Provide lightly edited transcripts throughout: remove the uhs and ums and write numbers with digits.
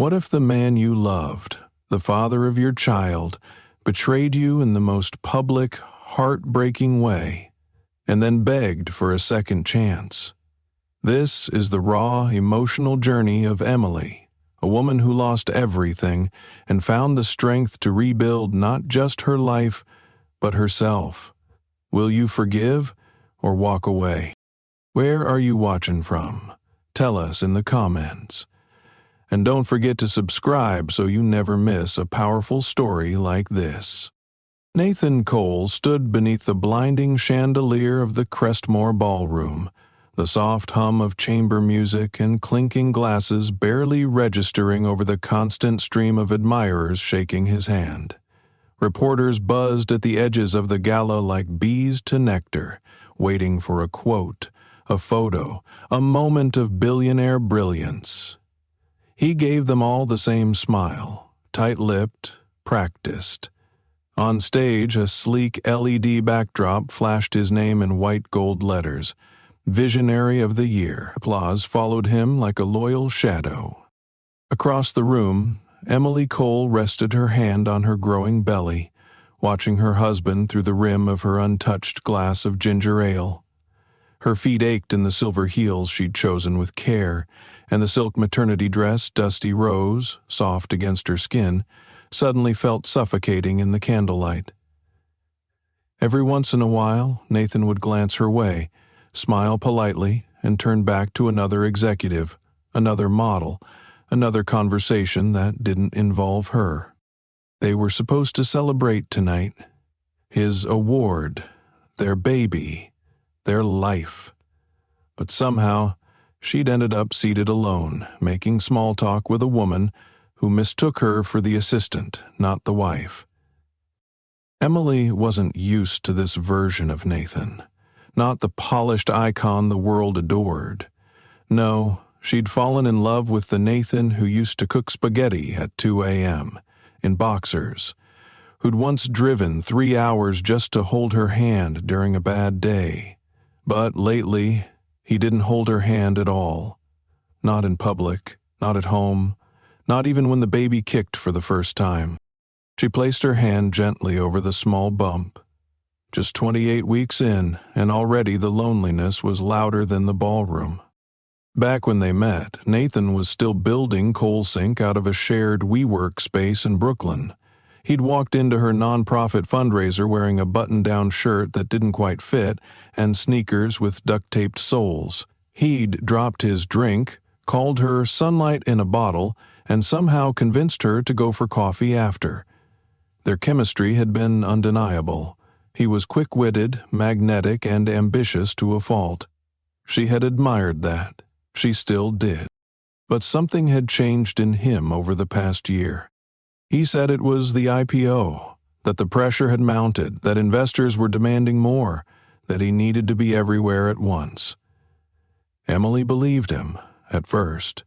What if the man you loved, the father of your child, betrayed you in the most public, heartbreaking way, and then begged for a second chance? This is the raw, emotional journey of Emily, a woman who lost everything and found the strength to rebuild not just her life, but herself. Will you forgive or walk away? Where are you watching from? Tell us in the comments. And don't forget to subscribe so you never miss a powerful story like this. Nathan Cole stood beneath the blinding chandelier of the Crestmore Ballroom, the soft hum of chamber music and clinking glasses barely registering over the constant stream of admirers shaking his hand. Reporters buzzed at the edges of the gala like bees to nectar, waiting for a quote, a photo, a moment of billionaire brilliance. He gave them all the same smile, tight-lipped, practiced. On stage, a sleek LED backdrop flashed his name in white gold letters. Visionary of the Year. Applause followed him like a loyal shadow. Across the room, Emily Cole rested her hand on her growing belly, watching her husband through the rim of her untouched glass of ginger ale. Her feet ached in the silver heels she'd chosen with care, and the silk maternity dress, dusty rose, soft against her skin, suddenly felt suffocating in the candlelight. Every once in a while, Nathan would glance her way, smile politely, and turn back to another executive, another model, another conversation that didn't involve her. They were supposed to celebrate tonight. His award, their baby, their life. But somehow, she'd ended up seated alone, making small talk with a woman who mistook her for the assistant, not the wife. Emily wasn't used to this version of Nathan. Not the polished icon the world adored. No, she'd fallen in love with the Nathan who used to cook spaghetti at 2 a.m., in boxers, who'd once driven 3 hours just to hold her hand during a bad day. But lately, he didn't hold her hand at all. Not in public, not at home, not even when the baby kicked for the first time. She placed her hand gently over the small bump. Just 28 weeks in, and already the loneliness was louder than the ballroom. Back when they met, Nathan was still building Coal Sink out of a shared WeWork space in Brooklyn. He'd walked into her nonprofit fundraiser wearing a button-down shirt that didn't quite fit and sneakers with duct-taped soles. He'd dropped his drink, called her sunlight in a bottle, and somehow convinced her to go for coffee after. Their chemistry had been undeniable. He was quick-witted, magnetic, and ambitious to a fault. She had admired that. She still did. But something had changed in him over the past year. He said it was the IPO, that the pressure had mounted, that investors were demanding more, that he needed to be everywhere at once. Emily believed him, at first.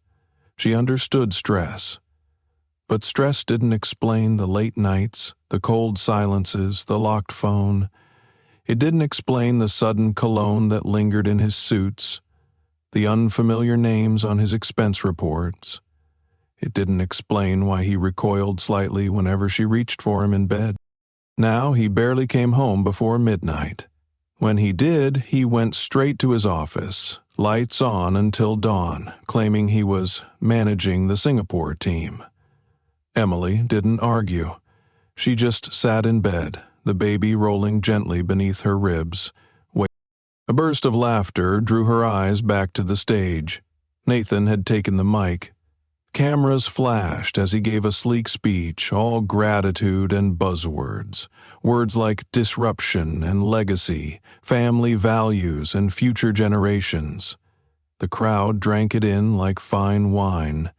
She understood stress. But stress didn't explain the late nights, the cold silences, the locked phone. It didn't explain the sudden cologne that lingered in his suits, the unfamiliar names on his expense reports. It didn't explain why he recoiled slightly whenever she reached for him in bed. Now he barely came home before midnight. When he did, he went straight to his office, lights on until dawn, claiming he was managing the Singapore team. Emily didn't argue. She just sat in bed, the baby rolling gently beneath her ribs. A burst of laughter drew her eyes back to the stage. Nathan had taken the mic. Cameras flashed as he gave a sleek speech, all gratitude and buzzwords. Words like disruption and legacy, family values and future generations. The crowd drank it in like fine wine.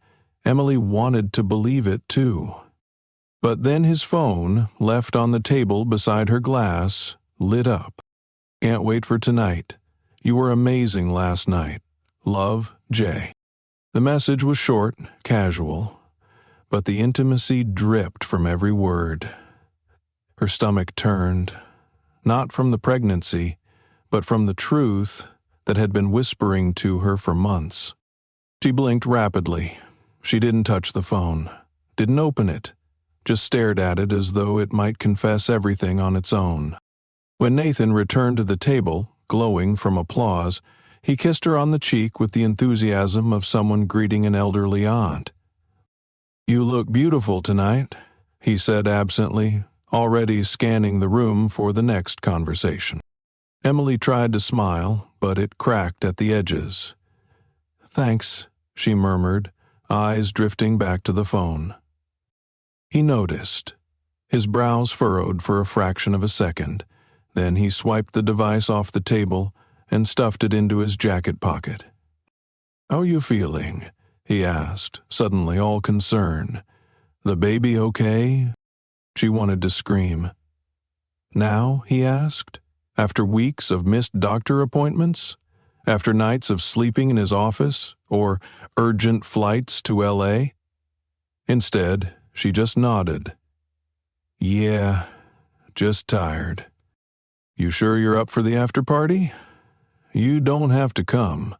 Emily wanted to believe it too. But then his phone, left on the table beside her glass, lit up. Can't wait for tonight. You were amazing last night. Love, Jay. The message was short, casual, but the intimacy dripped from every word. Her stomach turned, not from the pregnancy, but from the truth that had been whispering to her for months. She blinked rapidly. She didn't touch the phone, didn't open it, just stared at it as though it might confess everything on its own. When Nathan returned to the table, glowing from applause, he kissed her on the cheek with the enthusiasm of someone greeting an elderly aunt. "You look beautiful tonight," he said absently, already scanning the room for the next conversation. Emily tried to smile, but it cracked at the edges. "Thanks," she murmured, eyes drifting back to the phone. He noticed. His brows furrowed for a fraction of a second. Then he swiped the device off the table and stuffed it into his jacket pocket. "How are you feeling?" he asked, suddenly all concern. "The baby okay?" She wanted to scream. "Now?" he asked. "After weeks of missed doctor appointments? After nights of sleeping in his office? Or urgent flights to LA? Instead, she just nodded. "Yeah, just tired." "You sure you're up for the after party?" "You don't have to come,"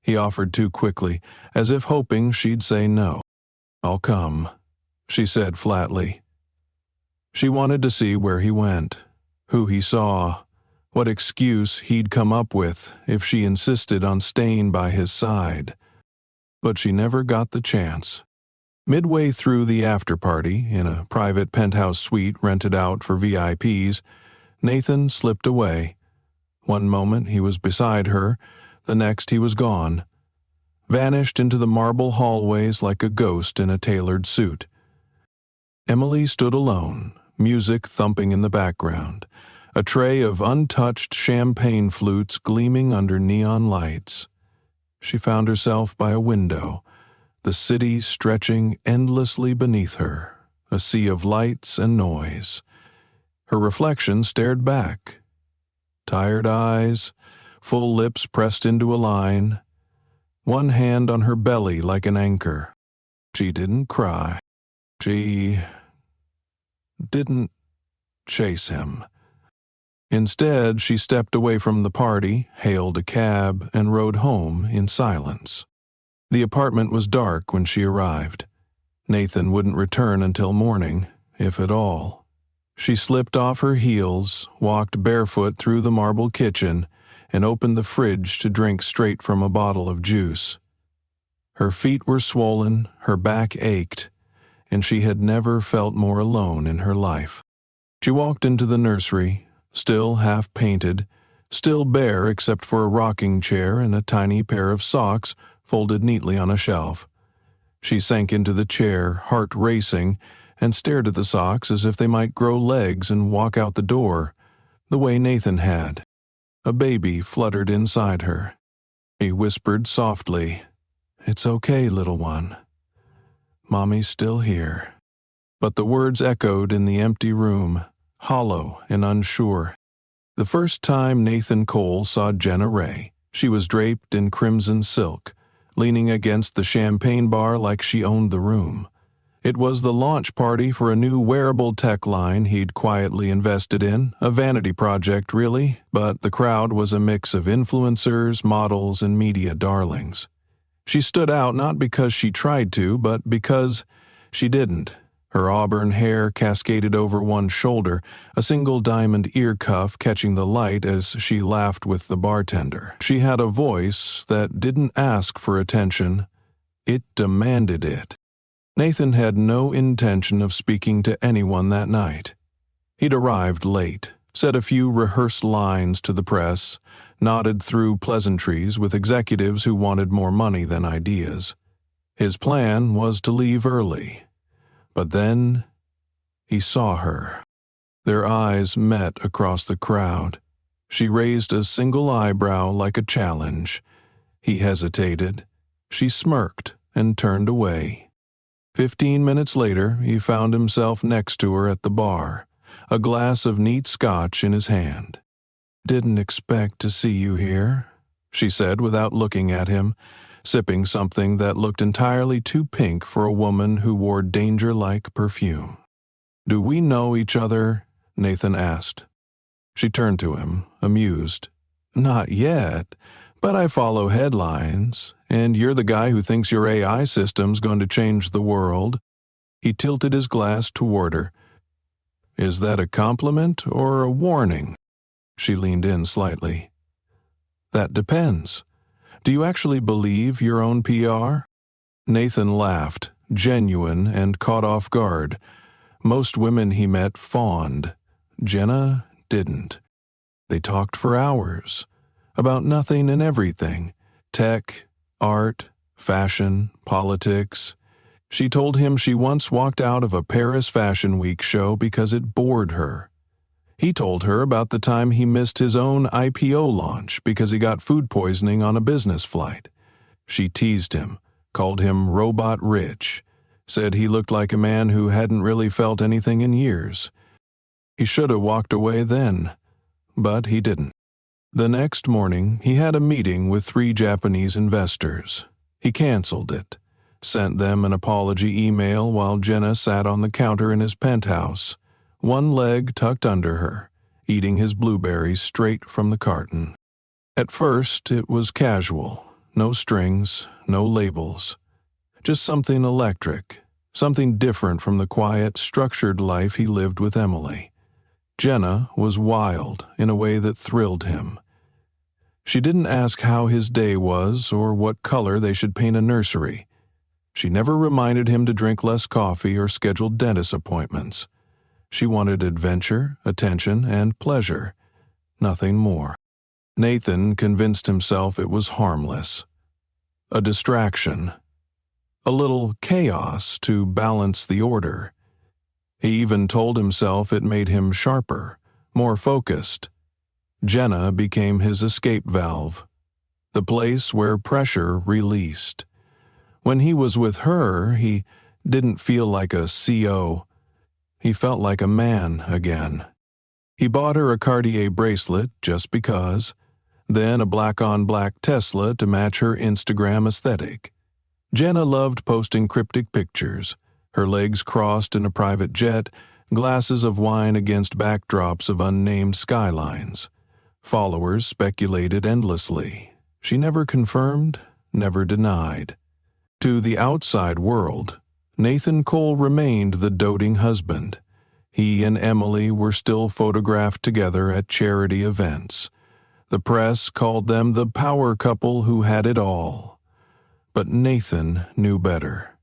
he offered too quickly, as if hoping she'd say no. "I'll come," she said flatly. She wanted to see where he went, who he saw, what excuse he'd come up with if she insisted on staying by his side. But she never got the chance. Midway through the after-party, in a private penthouse suite rented out for VIPs, Nathan slipped away. One moment he was beside her, the next he was gone. Vanished into the marble hallways like a ghost in a tailored suit. Emily stood alone, music thumping in the background, a tray of untouched champagne flutes gleaming under neon lights. She found herself by a window, the city stretching endlessly beneath her, a sea of lights and noise. Her reflection stared back. Tired eyes, full lips pressed into a line, one hand on her belly like an anchor. She didn't cry. She didn't chase him. Instead, she stepped away from the party, hailed a cab, and rode home in silence. The apartment was dark when she arrived. Nathan wouldn't return until morning, if at all. She slipped off her heels, walked barefoot through the marble kitchen, and opened the fridge to drink straight from a bottle of juice. Her feet were swollen, her back ached, and she had never felt more alone in her life. She walked into the nursery, still half-painted, still bare except for a rocking chair and a tiny pair of socks folded neatly on a shelf. She sank into the chair, heart racing, and stared at the socks as if they might grow legs and walk out the door, the way Nathan had. A baby fluttered inside her. He whispered softly, "It's okay, little one. Mommy's still here." But the words echoed in the empty room, hollow and unsure. The first time Nathan Cole saw Jenna Ray, she was draped in crimson silk, leaning against the champagne bar like she owned the room. It was the launch party for a new wearable tech line he'd quietly invested in, a vanity project really, but the crowd was a mix of influencers, models, and media darlings. She stood out not because she tried to, but because she didn't. Her auburn hair cascaded over one shoulder, a single diamond ear cuff catching the light as she laughed with the bartender. She had a voice that didn't ask for attention, it demanded it. Nathan had no intention of speaking to anyone that night. He'd arrived late, said a few rehearsed lines to the press, nodded through pleasantries with executives who wanted more money than ideas. His plan was to leave early. But then he saw her. Their eyes met across the crowd. She raised a single eyebrow like a challenge. He hesitated. She smirked and turned away. 15 minutes later, he found himself next to her at the bar, a glass of neat scotch in his hand. "Didn't expect to see you here," she said without looking at him, sipping something that looked entirely too pink for a woman who wore danger-like perfume. "Do we know each other?" Nathan asked. She turned to him, amused. "Not yet, but I follow headlines, And you're the guy who thinks your AI system's going to change the world." He tilted his glass toward her. "Is that a compliment or a warning?" She leaned in slightly. "That depends. Do you actually believe your own PR?" Nathan laughed, genuine and caught off guard. Most women he met fawned. Jenna didn't. They talked for hours, about nothing and everything: tech, art, fashion, politics. She told him she once walked out of a Paris Fashion Week show because it bored her. He told her about the time he missed his own IPO launch because he got food poisoning on a business flight. She teased him, called him robot rich, said he looked like a man who hadn't really felt anything in years. He should have walked away then, but he didn't. The next morning, he had a meeting with 3 Japanese investors. He canceled it, sent them an apology email while Jenna sat on the counter in his penthouse, one leg tucked under her, eating his blueberries straight from the carton. At first, it was casual, no strings, no labels, just something electric, something different from the quiet, structured life he lived with Emily. Jenna was wild in a way that thrilled him. She didn't ask how his day was or what color they should paint a nursery. She never reminded him to drink less coffee or schedule dentist appointments. She wanted adventure, attention, and pleasure, nothing more. Nathan convinced himself it was harmless. A distraction. A little chaos to balance the order. He even told himself it made him sharper, more focused. Jenna became his escape valve, the place where pressure released. When he was with her, he didn't feel like a CO. He felt like a man again. He bought her a Cartier bracelet just because, then a black-on-black Tesla to match her Instagram aesthetic. Jenna loved posting cryptic pictures, her legs crossed in a private jet, glasses of wine against backdrops of unnamed skylines. Followers speculated endlessly. She never confirmed, never denied. To the outside world, Nathan Cole remained the doting husband. He and Emily were still photographed together at charity events. The press called them the power couple who had it all. But Nathan knew better.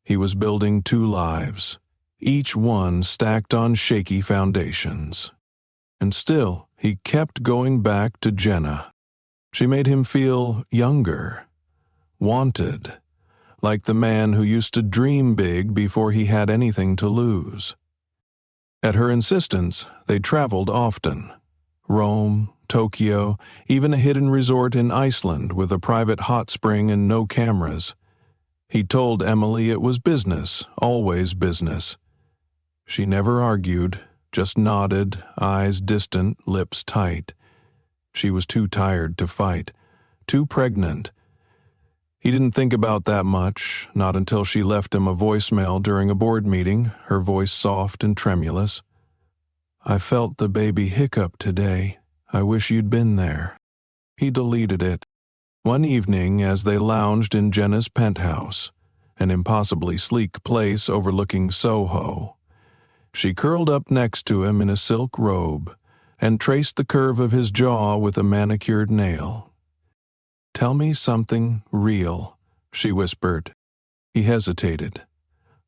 He was building 2 lives, each one stacked on shaky foundations. And still, he kept going back to Jenna. She made him feel younger, wanted, like the man who used to dream big before he had anything to lose. At her insistence, they traveled often. Rome, Tokyo, even a hidden resort in Iceland with a private hot spring and no cameras. He told Emily it was business, always business. She never argued, just nodded, eyes distant, lips tight. She was too tired to fight, too pregnant. He didn't think about that much, not until she left him a voicemail during a board meeting, her voice soft and tremulous. "I felt the baby hiccup today. I wish you'd been there." He deleted it. One evening, as they lounged in Jenna's penthouse, an impossibly sleek place overlooking Soho, she curled up next to him in a silk robe and traced the curve of his jaw with a manicured nail. "Tell me something real," she whispered. He hesitated.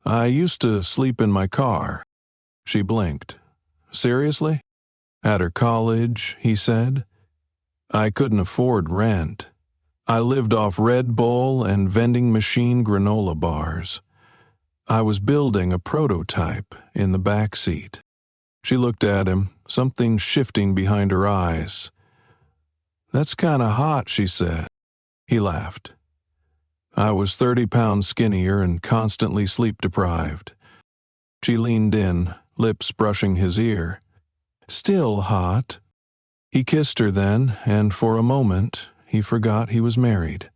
"I used to sleep in my car." She blinked. "Seriously?" "At her college," he said. "I couldn't afford rent. I lived off Red Bull and vending machine granola bars. I was building a prototype in the back seat." She looked at him, something shifting behind her eyes. "That's kinda hot," she said. He laughed. "I was 30 pounds skinnier and constantly sleep-deprived." She leaned in, lips brushing his ear. "Still hot." He kissed her then, and for a moment, he forgot he was married.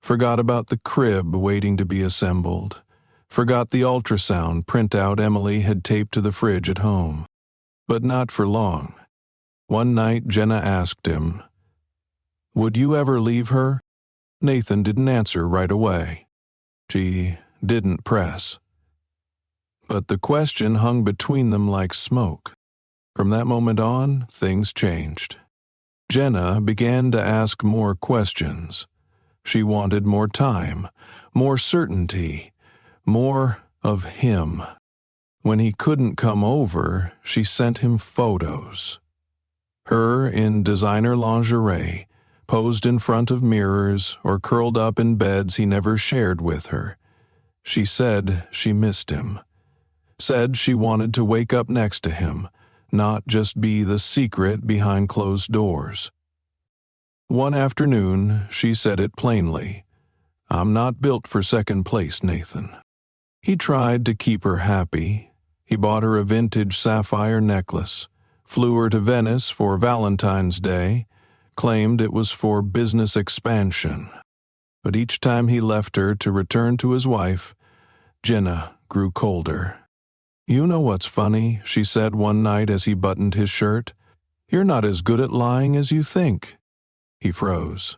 Forgot about the crib waiting to be assembled. Forgot the ultrasound printout Emily had taped to the fridge at home. But not for long. One night Jenna asked him, "Would you ever leave her?" Nathan didn't answer right away. She didn't press. But the question hung between them like smoke. From that moment on, things changed. Jenna began to ask more questions. She wanted more time, more certainty, more of him. When he couldn't come over, she sent him photos. Her in designer lingerie, posed in front of mirrors or curled up in beds he never shared with her. She said she missed him. Said she wanted to wake up next to him, not just be the secret behind closed doors. One afternoon, she said it plainly. "I'm not built for second place, Nathan." He tried to keep her happy. He bought her a vintage sapphire necklace, flew her to Venice for Valentine's Day, claimed it was for business expansion. But each time he left her to return to his wife, Jenna grew colder. "You know what's funny," she said one night as he buttoned his shirt. "You're not as good at lying as you think." He froze.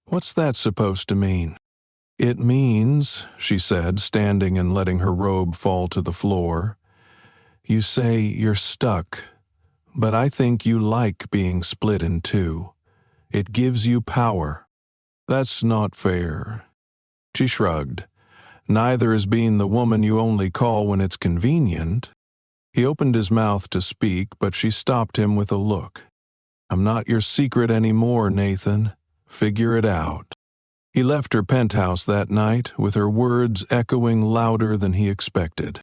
"What's that supposed to mean?" "It means," she said, standing and letting her robe fall to the floor, "you say you're stuck, but I think you like being split in two. It gives you power." "That's not fair." She shrugged. "Neither is being the woman you only call when it's convenient." He opened his mouth to speak, but she stopped him with a look. "I'm not your secret anymore, Nathan. Figure it out." He left her penthouse that night, with her words echoing louder than he expected.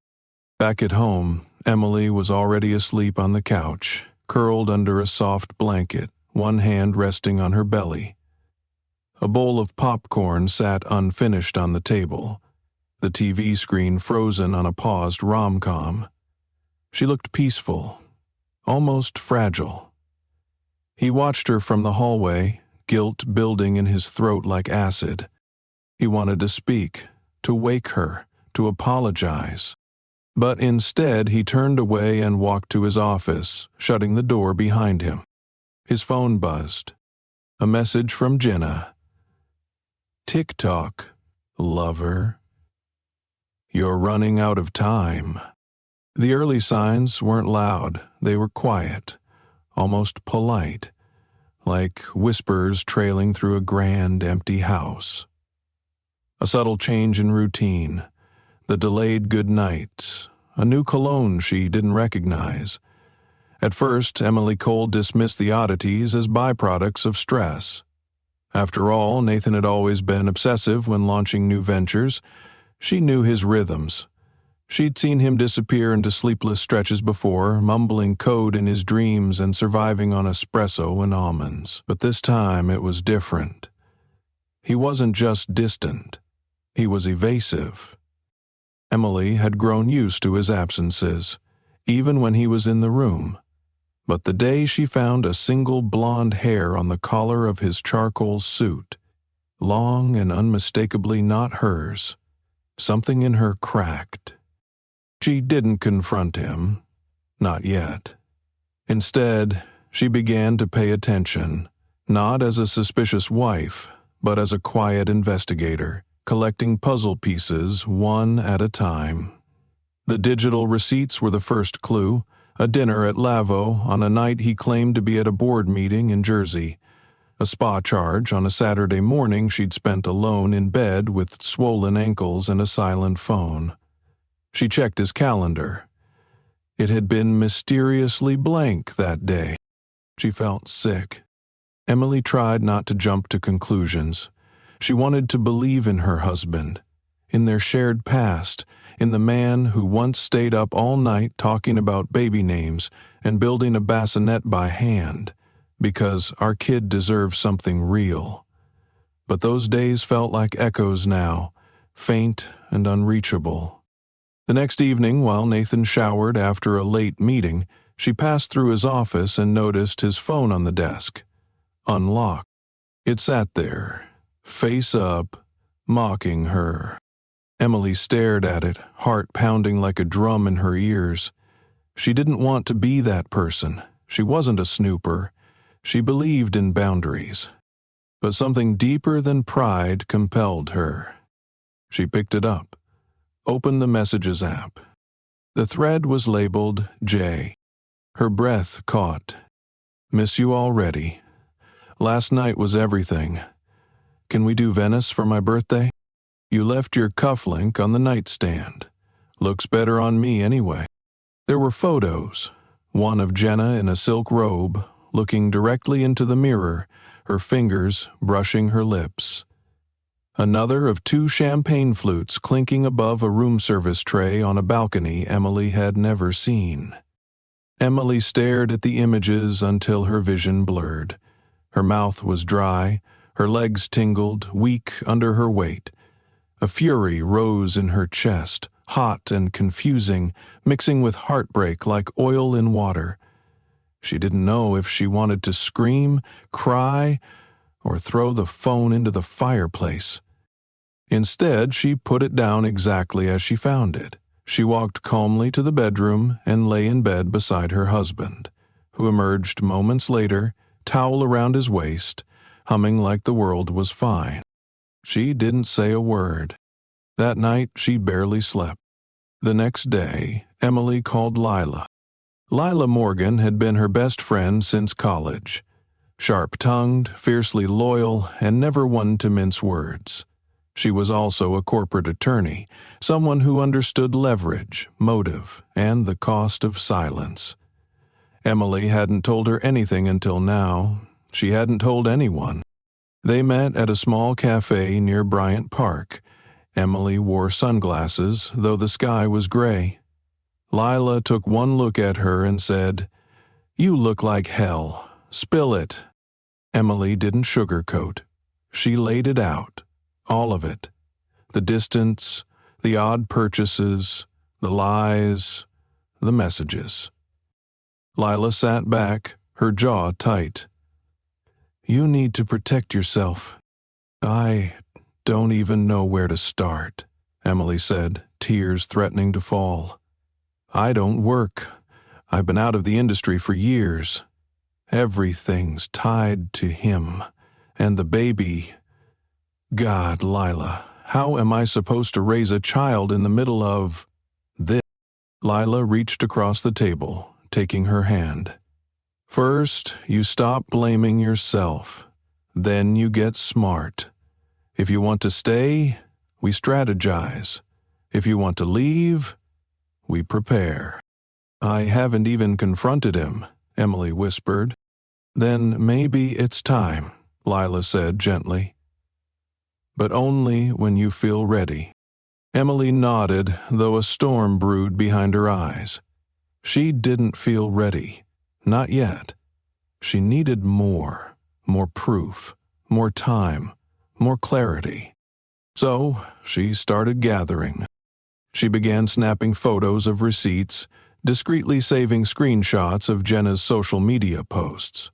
Back at home, Emily was already asleep on the couch, curled under a soft blanket, one hand resting on her belly. A bowl of popcorn sat unfinished on the table, the TV screen frozen on a paused rom-com. She looked peaceful, almost fragile. He watched her from the hallway, guilt building in his throat like acid. He wanted to speak, to wake her, to apologize. But instead he turned away and walked to his office, shutting the door behind him. His phone buzzed. A message from Jenna. "Tick-tock, lover. You're running out of time." The early signs weren't loud, they were quiet, almost polite, like whispers trailing through a grand, empty house. A subtle change in routine, the delayed good night, a new cologne she didn't recognize. At first, Emily Cole dismissed the oddities as byproducts of stress. After all, Nathan had always been obsessive when launching new ventures. She knew his rhythms. She'd seen him disappear into sleepless stretches before, mumbling code in his dreams and surviving on espresso and almonds. But this time it was different. He wasn't just distant. He was evasive. Emily had grown used to his absences, even when he was in the room. But the day she found a single blonde hair on the collar of his charcoal suit, long and unmistakably not hers, something in her cracked. She didn't confront him, not yet. Instead, she began to pay attention, not as a suspicious wife, but as a quiet investigator, collecting puzzle pieces one at a time. The digital receipts were the first clue, a dinner at Lavo on a night he claimed to be at a board meeting in Jersey, a spa charge on a Saturday morning she'd spent alone in bed with swollen ankles and a silent phone. She checked his calendar. It had been mysteriously blank that day. She felt sick. Emily tried not to jump to conclusions. She wanted to believe in her husband, in their shared past, in the man who once stayed up all night talking about baby names and building a bassinet by hand, because our kid deserves something real. But those days felt like echoes now, faint and unreachable. The next evening, while Nathan showered after a late meeting, she passed through his office and noticed his phone on the desk. Unlocked. It sat there, face up, mocking her. Emily stared at it, heart pounding like a drum in her ears. She didn't want to be that person. She wasn't a snooper. She believed in boundaries. But something deeper than pride compelled her. She picked it up, opened the Messages app. The thread was labeled J. Her breath caught. Miss you already. Last night was everything. Can we do Venice for my birthday? You left your cufflink on the nightstand. Looks better on me anyway. There were photos. One of Jenna in a silk robe, looking directly into the mirror, her fingers brushing her lips. Another of 2 champagne flutes clinking above a room service tray on a balcony Emily had never seen. Emily stared at the images until her vision blurred. Her mouth was dry, her legs tingled, weak under her weight. A fury rose in her chest, hot and confusing, mixing with heartbreak like oil in water. She didn't know if she wanted to scream, cry, or throw the phone into the fireplace. Instead, she put it down exactly as she found it. She walked calmly to the bedroom and lay in bed beside her husband, who emerged moments later, towel around his waist, humming like the world was fine. She didn't say a word. That night, she barely slept. The next day, Emily called Lila. Lila Morgan had been her best friend since college. Sharp-tongued, fiercely loyal, and never one to mince words. She was also a corporate attorney, someone who understood leverage, motive, and the cost of silence. Emily hadn't told her anything until now. She hadn't told anyone. They met at a small cafe near Bryant Park. Emily wore sunglasses, though the sky was gray. Lila took one look at her and said, "You look like hell. Spill it." Emily didn't sugarcoat. She laid it out. All of it. The distance, the odd purchases, the lies, the messages. Lila sat back, her jaw tight. "You need to protect yourself." "I don't even know where to start," Emily said, tears threatening to fall. "I don't work. I've been out of the industry for years. Everything's tied to him, and the baby. God, Lila, how am I supposed to raise a child in the middle of this?" Lila reached across the table, taking her hand. "First, you stop blaming yourself. Then you get smart. If you want to stay, we strategize. If you want to leave, we prepare." "I haven't even confronted him," Emily whispered. "Then maybe it's time," Lila said gently. "But only when you feel ready." Emily nodded, though a storm brewed behind her eyes. She didn't feel ready. Not yet. She needed more proof, more time, more clarity. So she started gathering. She began snapping photos of receipts, discreetly saving screenshots of Jenna's social media posts.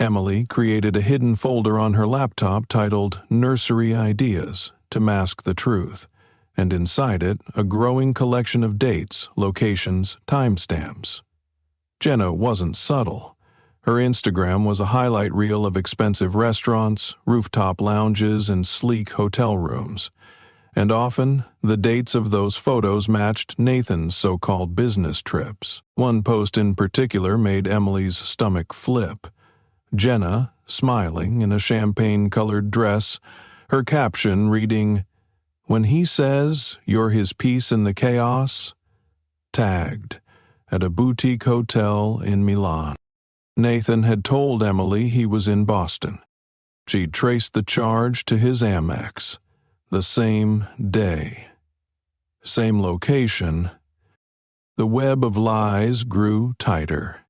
Emily created a hidden folder on her laptop titled Nursery Ideas to mask the truth, and inside it a growing collection of dates, locations, timestamps. Jenna wasn't subtle. Her Instagram was a highlight reel of expensive restaurants, rooftop lounges, and sleek hotel rooms. And often, the dates of those photos matched Nathan's so-called business trips. One post in particular made Emily's stomach flip. Jenna, smiling in a champagne-colored dress, her caption reading, "When he says you're his piece in the chaos," tagged, at a boutique hotel in Milan. Nathan had told Emily he was in Boston. She'd traced the charge to his Amex. The same day. Same location. The web of lies grew tighter.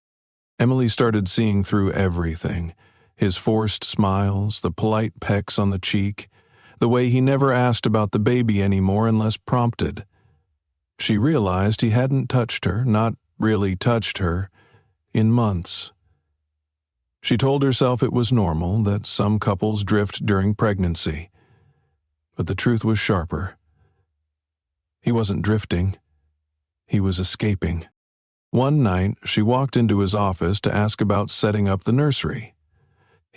Emily started seeing through everything. His forced smiles, the polite pecks on the cheek, the way he never asked about the baby anymore unless prompted. She realized he hadn't touched her, not really touched her, in months. She told herself it was normal, that some couples drift during pregnancy. But the truth was sharper. He wasn't drifting. He was escaping. One night, she walked into his office to ask about setting up the nursery.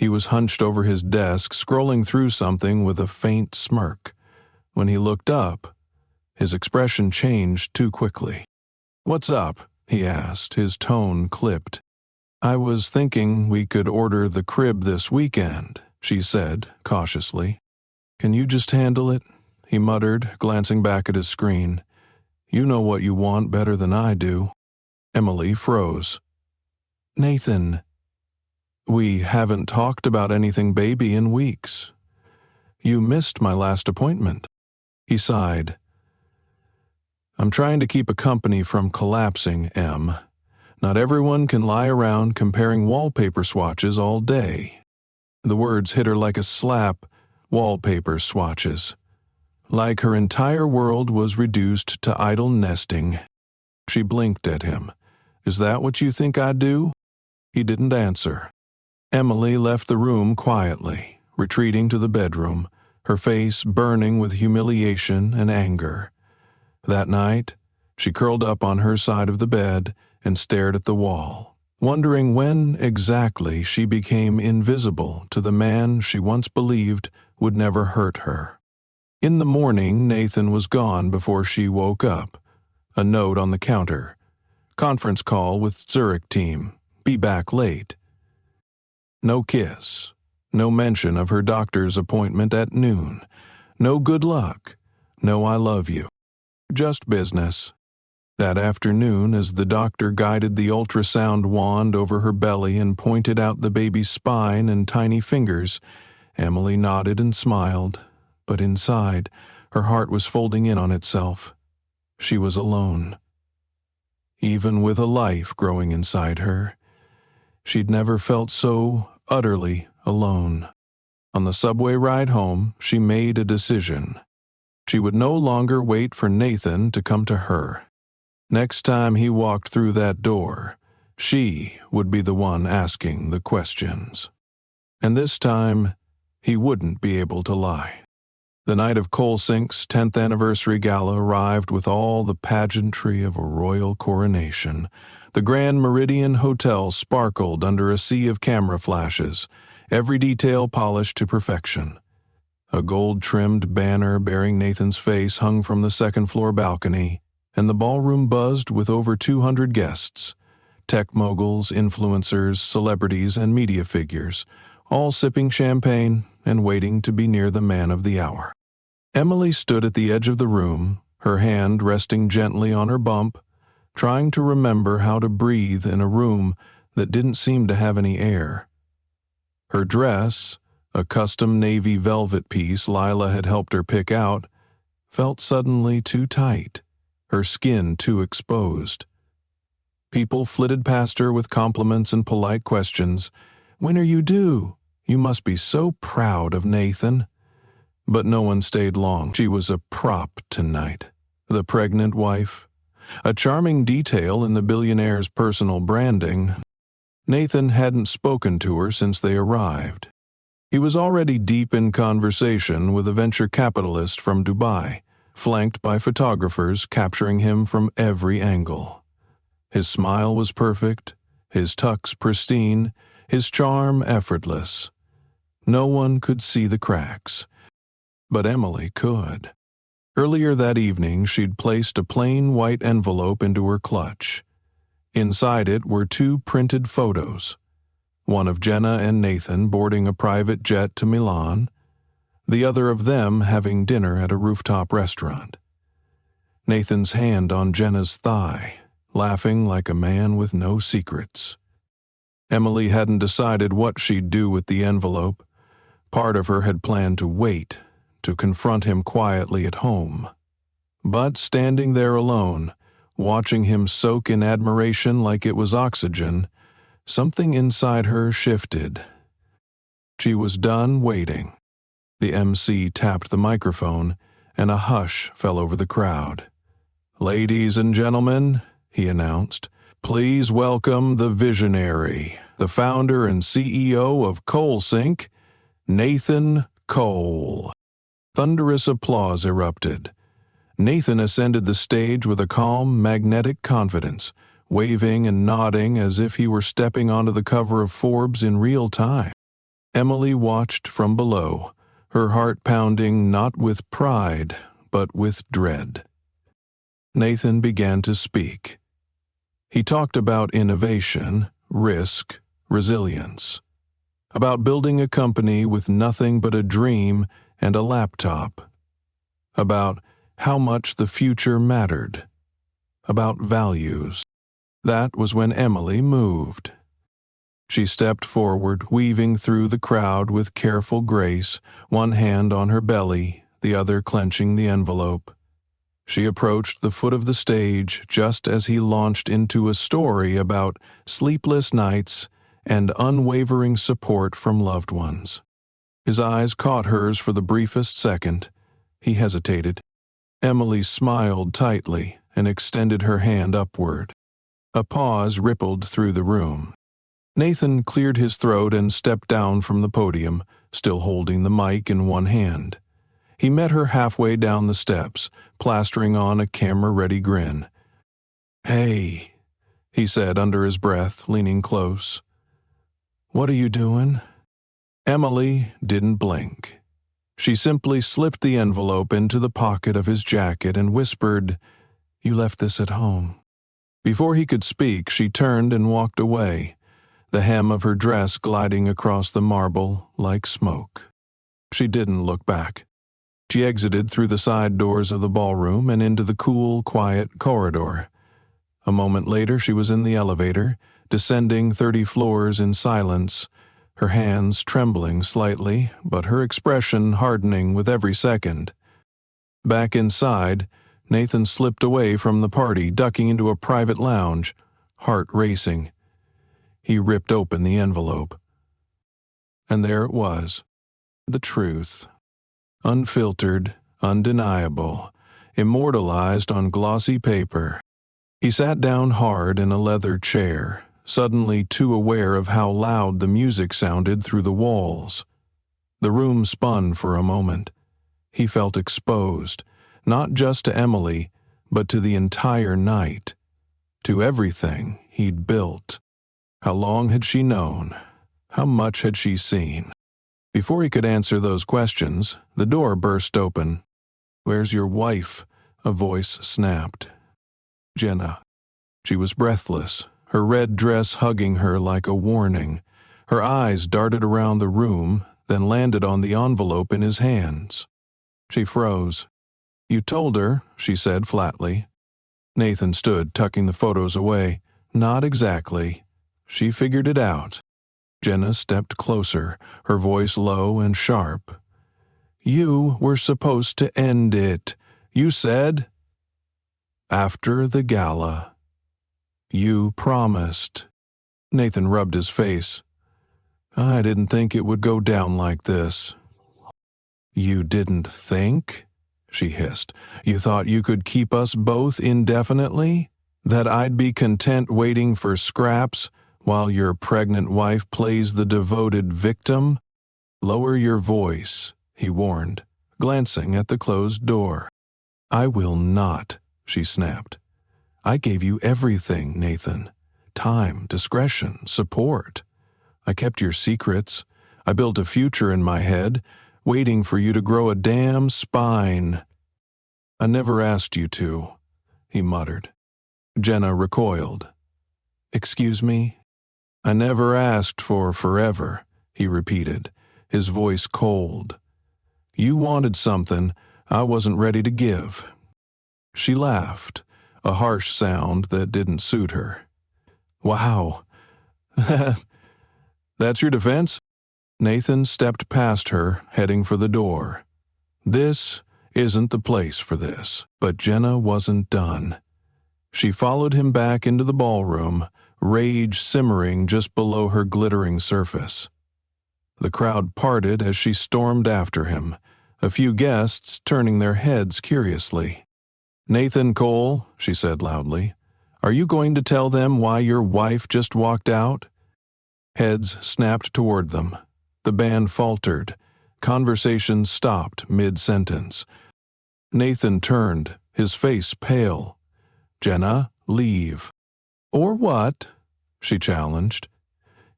He was hunched over his desk, scrolling through something with a faint smirk. When he looked up, his expression changed too quickly. "What's up?" he asked, his tone clipped. "I was thinking we could order the crib this weekend," she said, cautiously. "Can you just handle it?" he muttered, glancing back at his screen. "You know what you want better than I do." Emily froze. "Nathan, we haven't talked about anything baby in weeks. You missed my last appointment." He sighed. "I'm trying to keep a company from collapsing, Em. Not everyone can lie around comparing wallpaper swatches all day." The words hit her like a slap. Wallpaper swatches. Like her entire world was reduced to idle nesting. She blinked at him. "Is that what you think I do?" He didn't answer. Emily left the room quietly, retreating to the bedroom, her face burning with humiliation and anger. That night, she curled up on her side of the bed and stared at the wall, wondering when exactly she became invisible to the man she once believed would never hurt her. In the morning, Nathan was gone before she woke up. A note on the counter. "Conference call with Zurich team. Be back late." No kiss. No mention of her doctor's appointment at noon. No good luck. No I love you. Just business. That afternoon, as the doctor guided the ultrasound wand over her belly and pointed out the baby's spine and tiny fingers, Emily nodded and smiled, but inside, her heart was folding in on itself. She was alone. Even with a life growing inside her, she'd never felt so utterly alone. On the subway ride home, she made a decision. She would no longer wait for Nathan to come to her. Next time he walked through that door, she would be the one asking the questions. And this time, he wouldn't be able to lie. The night of Colesink's 10th anniversary gala arrived with all the pageantry of a royal coronation. The Grand Meridian Hotel sparkled under a sea of camera flashes, every detail polished to perfection. A gold-trimmed banner bearing Nathan's face hung from the second-floor balcony, and the ballroom buzzed with over 200 guests, tech moguls, influencers, celebrities, and media figures, all sipping champagne and waiting to be near the man of the hour. Emily stood at the edge of the room, her hand resting gently on her bump, trying to remember how to breathe in a room that didn't seem to have any air. Her dress, a custom navy velvet piece Lila had helped her pick out, felt suddenly too tight, her skin too exposed. People flitted past her with compliments and polite questions. "When are you due? You must be so proud of Nathan." But no one stayed long. She was a prop tonight. The pregnant wife. A charming detail in the billionaire's personal branding. Nathan hadn't spoken to her since they arrived. He was already deep in conversation with a venture capitalist from Dubai, flanked by photographers capturing him from every angle. His smile was perfect, his tux pristine, his charm effortless. No one could see the cracks. But Emily could. Earlier that evening, she'd placed a plain white envelope into her clutch. Inside it were 2 printed photos, one of Jenna and Nathan boarding a private jet to Milan, the other of them having dinner at a rooftop restaurant. Nathan's hand on Jenna's thigh, laughing like a man with no secrets. Emily hadn't decided what she'd do with the envelope. Part of her had planned to wait, to confront him quietly at home. But standing there alone, watching him soak in admiration like it was oxygen, something inside her shifted. She was done waiting. The MC tapped the microphone, and a hush fell over the crowd. "Ladies and gentlemen," he announced, "please welcome the visionary, the founder and CEO of Colesink, Nathan Cole." Thunderous applause erupted. Nathan ascended the stage with a calm, magnetic confidence, waving and nodding as if he were stepping onto the cover of Forbes in real time. Emily watched from below, her heart pounding not with pride, but with dread. Nathan began to speak. He talked about innovation, risk, resilience, about building a company with nothing but a dream and a laptop, about how much the future mattered, about values. That was when Emily moved. She stepped forward, weaving through the crowd with careful grace, one hand on her belly, the other clenching the envelope. She approached the foot of the stage just as he launched into a story about sleepless nights and unwavering support from loved ones. His eyes caught hers for the briefest second. He hesitated. Emily smiled tightly and extended her hand upward. A pause rippled through the room. Nathan cleared his throat and stepped down from the podium, still holding the mic in one hand. He met her halfway down the steps, plastering on a camera-ready grin. "Hey," he said under his breath, leaning close. "What are you doing?" Emily didn't blink. She simply slipped the envelope into the pocket of his jacket and whispered, "You left this at home." Before he could speak, she turned and walked away, the hem of her dress gliding across the marble like smoke. She didn't look back. She exited through the side doors of the ballroom and into the cool, quiet corridor. A moment later, she was in the elevator, descending 30 floors in silence, her hands trembling slightly, but her expression hardening with every second. Back inside, Nathan slipped away from the party, ducking into a private lounge, heart racing. He ripped open the envelope. And there it was, the truth. Unfiltered, undeniable, immortalized on glossy paper. He sat down hard in a leather chair, suddenly too aware of how loud the music sounded through the walls. The room spun for a moment. He felt exposed, not just to Emily, but to the entire night, to everything he'd built. How long had she known? How much had she seen? Before he could answer those questions, the door burst open. "Where's your wife?" a voice snapped. "Jenna." She was breathless, her red dress hugging her like a warning. Her eyes darted around the room, then landed on the envelope in his hands. She froze. "You told her," she said flatly. Nathan stood, tucking the photos away. "Not exactly. She figured it out." Jenna stepped closer, her voice low and sharp. "You were supposed to end it. You said, after the gala. You promised." Nathan rubbed his face. "I didn't think it would go down like this." "You didn't think?" she hissed. "You thought you could keep us both indefinitely? That I'd be content waiting for scraps while your pregnant wife plays the devoted victim?" "Lower your voice," he warned, glancing at the closed door. "I will not," she snapped. "I gave you everything, Nathan. Time, discretion, support. I kept your secrets. I built a future in my head, waiting for you to grow a damn spine." "I never asked you to," he muttered. Jenna recoiled. "Excuse me?" "I never asked for forever," he repeated, his voice cold. "You wanted something I wasn't ready to give." She laughed, a harsh sound that didn't suit her. "Wow. That's your defense?" Nathan stepped past her, heading for the door. This isn't the place for this. But Jenna wasn't done. She followed him back into the ballroom, rage simmering just below her glittering surface. The crowd parted as she stormed after him, a few guests turning their heads curiously. "Nathan Cole," she said loudly, "are you going to tell them why your wife just walked out?" Heads snapped toward them. The band faltered. Conversation stopped mid-sentence. Nathan turned, his face pale. "Jenna, leave." "Or what?" she challenged.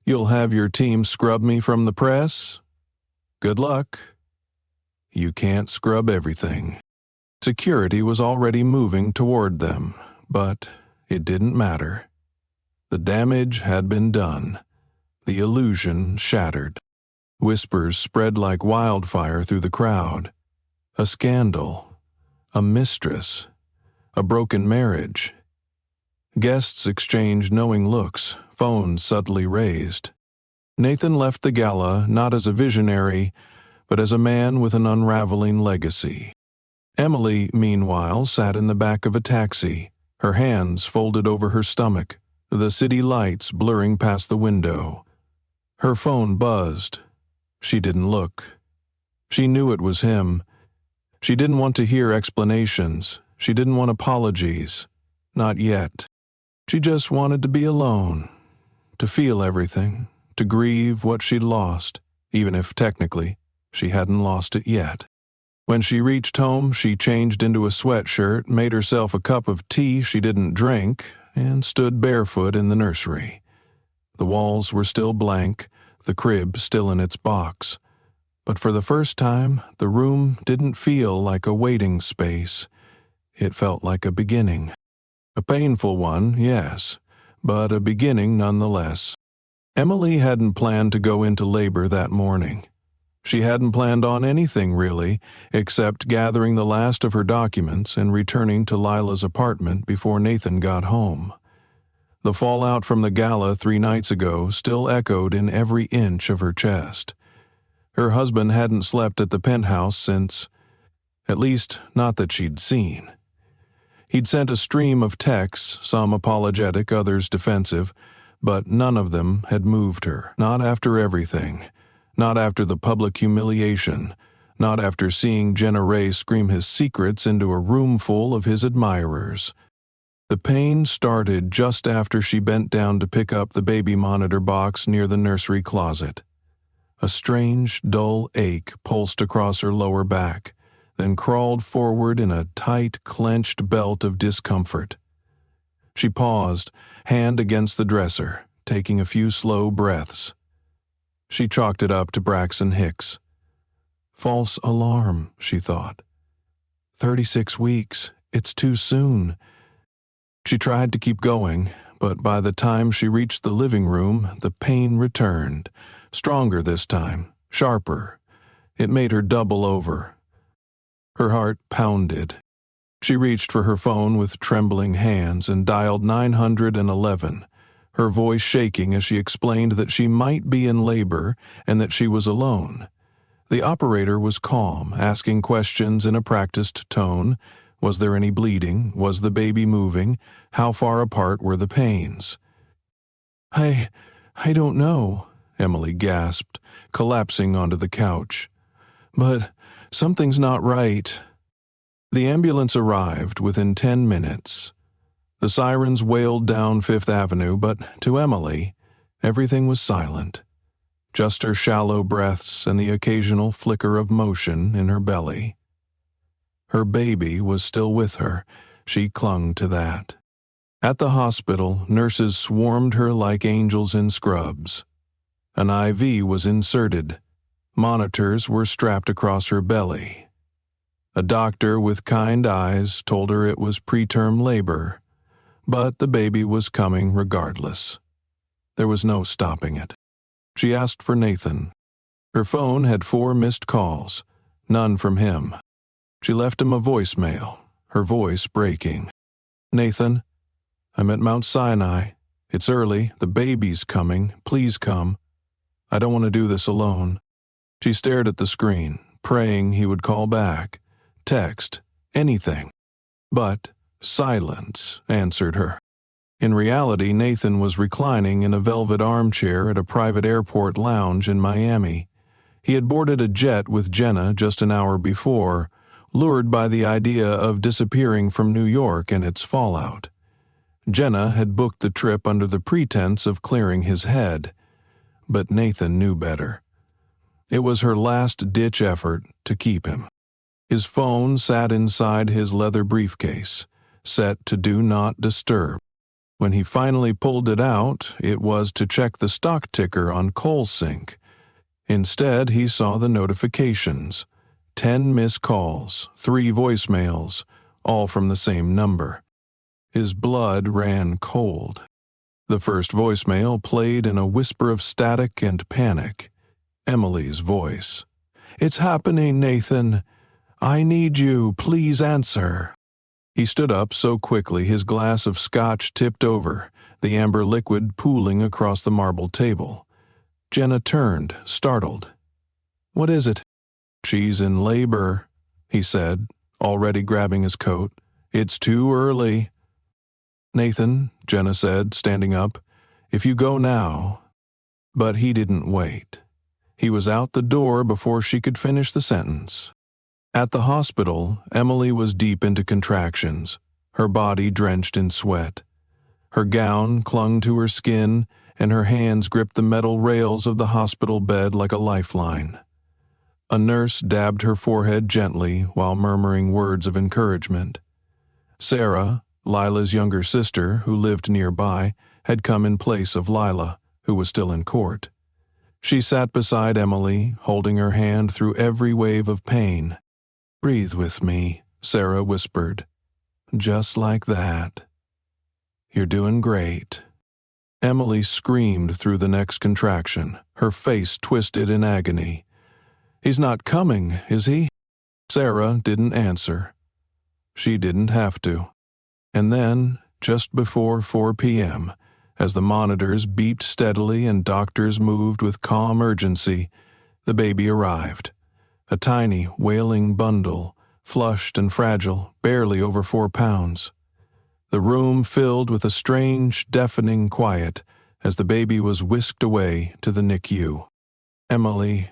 You'll have your team scrub me from the press? Good luck. You can't scrub everything. Security was already moving toward them, but it didn't matter. The damage had been done. The illusion shattered. Whispers spread like wildfire through the crowd. A scandal. A mistress. A broken marriage. Guests exchanged knowing looks, phones subtly raised. Nathan left the gala not as a visionary, but as a man with an unraveling legacy. Emily, meanwhile, sat in the back of a taxi, her hands folded over her stomach, the city lights blurring past the window. Her phone buzzed. She didn't look. She knew it was him. She didn't want to hear explanations. She didn't want apologies. Not yet. She just wanted to be alone, to feel everything, to grieve what she'd lost, even if technically she hadn't lost it yet. When she reached home, she changed into a sweatshirt, made herself a cup of tea she didn't drink, and stood barefoot in the nursery. The walls were still blank, the crib still in its box. But for the first time, the room didn't feel like a waiting space. It felt like a beginning. A painful one, yes, but a beginning nonetheless. Emily hadn't planned to go into labor that morning. She hadn't planned on anything, really, except gathering the last of her documents and returning to Lila's apartment before Nathan got home. The fallout from the gala 3 nights ago still echoed in every inch of her chest. Her husband hadn't slept at the penthouse since, at least not that she'd seen. He'd sent a stream of texts, some apologetic, others defensive, but none of them had moved her, not after everything. Not after the public humiliation, not after seeing Jenna Ray scream his secrets into a room full of his admirers. The pain started just after she bent down to pick up the baby monitor box near the nursery closet. A strange, dull ache pulsed across her lower back, then crawled forward in a tight, clenched belt of discomfort. She paused, hand against the dresser, taking a few slow breaths. She chalked it up to Braxton Hicks. False alarm, she thought. 36 weeks. It's too soon. She tried to keep going, but by the time she reached the living room, the pain returned. Stronger this time, sharper. It made her double over. Her heart pounded. She reached for her phone with trembling hands and dialed 911. Her voice shaking as she explained that she might be in labor and that she was alone. The operator was calm, asking questions in a practiced tone. Was there any bleeding? Was the baby moving? How far apart were the pains? I don't know, Emily gasped, collapsing onto the couch. But something's not right. The ambulance arrived within 10 minutes. The sirens wailed down Fifth Avenue, but to Emily, everything was silent. Just her shallow breaths and the occasional flicker of motion in her belly. Her baby was still with her. She clung to that. At the hospital, nurses swarmed her like angels in scrubs. An IV was inserted. Monitors were strapped across her belly. A doctor with kind eyes told her it was preterm labor. But the baby was coming regardless. There was no stopping it. She asked for Nathan. Her phone had 4 missed calls, none from him. She left him a voicemail, her voice breaking. Nathan, I'm at Mount Sinai. It's early, the baby's coming, please come. I don't want to do this alone. She stared at the screen, praying he would call back, text, anything. But silence answered her. In reality, Nathan was reclining in a velvet armchair at a private airport lounge in Miami. He had boarded a jet with Jenna just an hour before, lured by the idea of disappearing from New York and its fallout. Jenna had booked the trip under the pretense of clearing his head, but Nathan knew better. It was her last-ditch effort to keep him. His phone sat inside his leather briefcase, set to do not disturb. When he finally pulled it out, it was to check the stock ticker on CoalSync. Instead, he saw the notifications. 10 missed calls, 3 voicemails, all from the same number. His blood ran cold. The first voicemail played in a whisper of static and panic. Emily's voice. "It's happening, Nathan. I need you. Please answer." He stood up so quickly his glass of scotch tipped over, the amber liquid pooling across the marble table. Jenna turned, startled. "What is it?" "She's in labor," he said, already grabbing his coat. "It's too early." "Nathan," Jenna said, standing up, "if you go now." But he didn't wait. He was out the door before she could finish the sentence. At the hospital, Emily was deep into contractions, her body drenched in sweat. Her gown clung to her skin, and her hands gripped the metal rails of the hospital bed like a lifeline. A nurse dabbed her forehead gently while murmuring words of encouragement. Sarah, Lila's younger sister, who lived nearby, had come in place of Lila, who was still in court. She sat beside Emily, holding her hand through every wave of pain. "Breathe with me," Sarah whispered. "Just like that. You're doing great." Emily screamed through the next contraction, her face twisted in agony. "He's not coming, is he?" Sarah didn't answer. She didn't have to. And then, just before 4 p.m., as the monitors beeped steadily and doctors moved with calm urgency, the baby arrived. A tiny, wailing bundle, flushed and fragile, barely over 4 pounds. The room filled with a strange, deafening quiet as the baby was whisked away to the NICU. Emily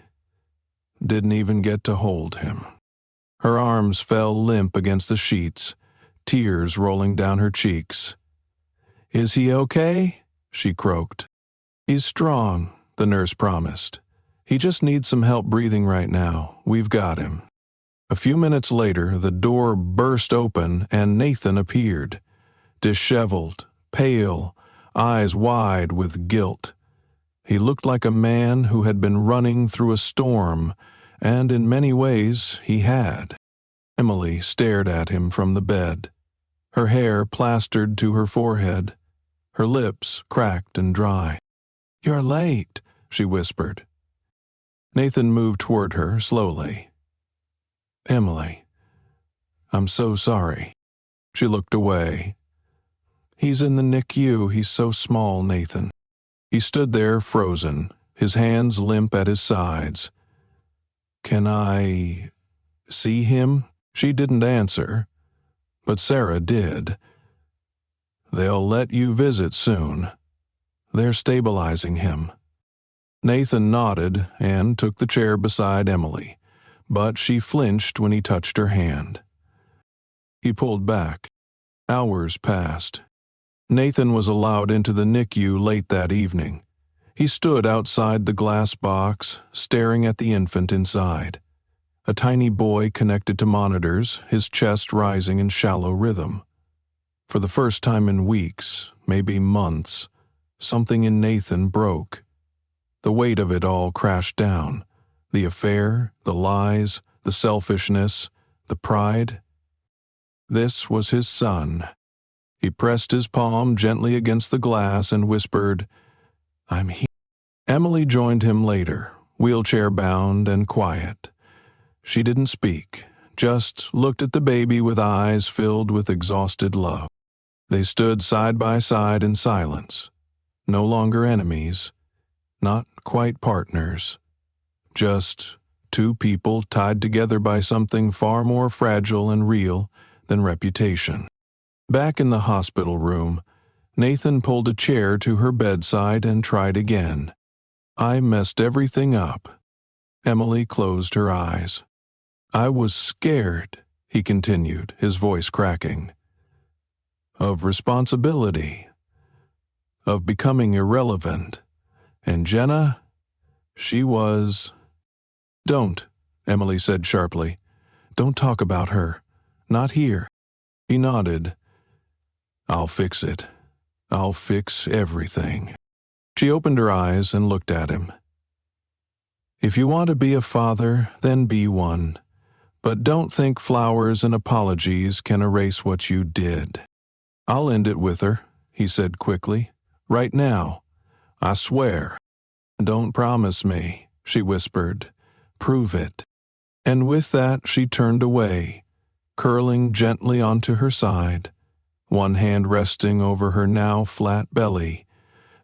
didn't even get to hold him. Her arms fell limp against the sheets, tears rolling down her cheeks. "Is he okay?" she croaked. "He's strong," the nurse promised. "He just needs some help breathing right now. We've got him." A few minutes later, the door burst open and Nathan appeared, disheveled, pale, eyes wide with guilt. He looked like a man who had been running through a storm, and in many ways he had. Emily stared at him from the bed, her hair plastered to her forehead, her lips cracked and dry. "You're late," she whispered. Nathan moved toward her slowly. "Emily, I'm so sorry." She looked away. "He's in the NICU. He's so small, Nathan." He stood there frozen, his hands limp at his sides. "Can I see him?" She didn't answer, but Sarah did. "They'll let you visit soon. They're stabilizing him." Nathan nodded and took the chair beside Emily, but she flinched when he touched her hand. He pulled back. Hours passed. Nathan was allowed into the NICU late that evening. He stood outside the glass box, staring at the infant inside. A tiny boy connected to monitors, his chest rising in shallow rhythm. For the first time in weeks, maybe months, something in Nathan broke. The weight of it all crashed down. The affair, the lies, the selfishness, the pride. This was his son. He pressed his palm gently against the glass and whispered, "I'm here." Emily joined him later, wheelchair-bound and quiet. She didn't speak, just looked at the baby with eyes filled with exhausted love. They stood side by side in silence, no longer enemies, not quite partners, just two people tied together by something far more fragile and real than reputation. Back in the hospital room, Nathan pulled a chair to her bedside and tried again. "I messed everything up." Emily closed her eyes. "I was scared," he continued, his voice cracking, "of responsibility, of becoming irrelevant. And Jenna, she was—" "Don't," Emily said sharply. "Don't talk about her. Not here." He nodded. "I'll fix it. I'll fix everything." She opened her eyes and looked at him. "If you want to be a father, then be one. But don't think flowers and apologies can erase what you did." "I'll end it with her," he said quickly. "Right now. I swear." "Don't promise me," she whispered. "Prove it." And with that she turned away, curling gently onto her side, one hand resting over her now flat belly,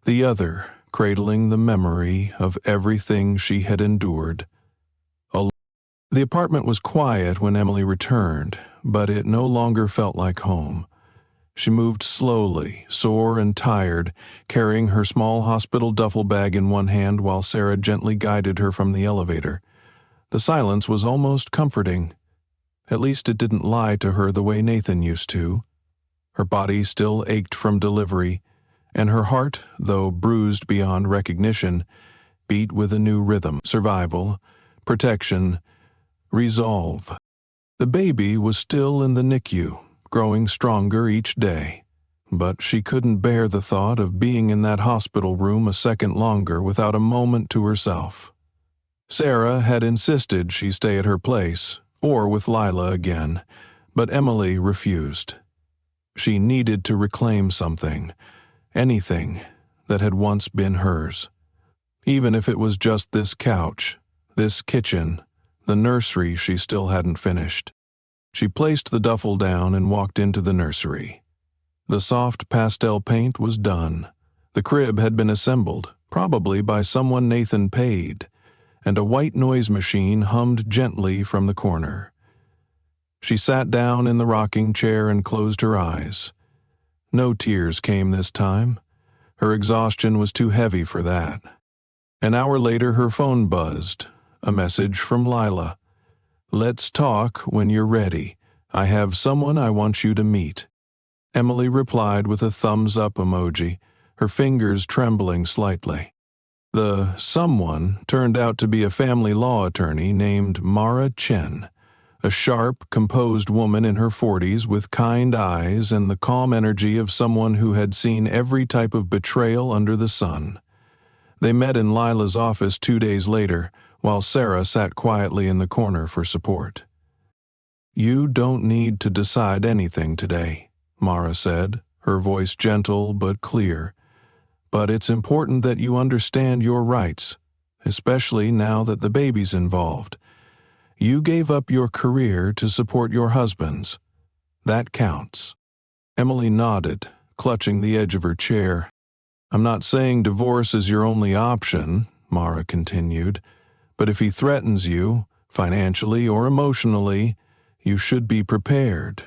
the other cradling the memory of everything she had endured. The apartment was quiet when Emily returned, but it no longer felt like home. She moved slowly, sore and tired, carrying her small hospital duffel bag in one hand while Sarah gently guided her from the elevator. The silence was almost comforting. At least it didn't lie to her the way Nathan used to. Her body still ached from delivery, and her heart, though bruised beyond recognition, beat with a new rhythm: survival, protection, resolve. The baby was still in the NICU, growing stronger each day, but she couldn't bear the thought of being in that hospital room a second longer without a moment to herself. Sarah had insisted she stay at her place, or with Lila again, but Emily refused. She needed to reclaim something, anything that had once been hers. Even if it was just this couch, this kitchen, the nursery she still hadn't finished. She placed the duffel down and walked into the nursery. The soft pastel paint was done. The crib had been assembled, probably by someone Nathan paid, and a white noise machine hummed gently from the corner. She sat down in the rocking chair and closed her eyes. No tears came this time. Her exhaustion was too heavy for that. An hour later her phone buzzed. A message from Lila. "Let's talk when you're ready. I have someone I want you to meet." Emily replied with a thumbs-up emoji, her fingers trembling slightly. The someone turned out to be a family law attorney named Mara Chen, a sharp, composed woman in her 40s with kind eyes and the calm energy of someone who had seen every type of betrayal under the sun. They met in Lila's office 2 days later, while Sarah sat quietly in the corner for support. "You don't need to decide anything today," Mara said, her voice gentle but clear. "But it's important that you understand your rights, especially now that the baby's involved. You gave up your career to support your husband's. That counts." Emily nodded, clutching the edge of her chair. "I'm not saying divorce is your only option," Mara continued, "but if he threatens you, financially or emotionally, you should be prepared.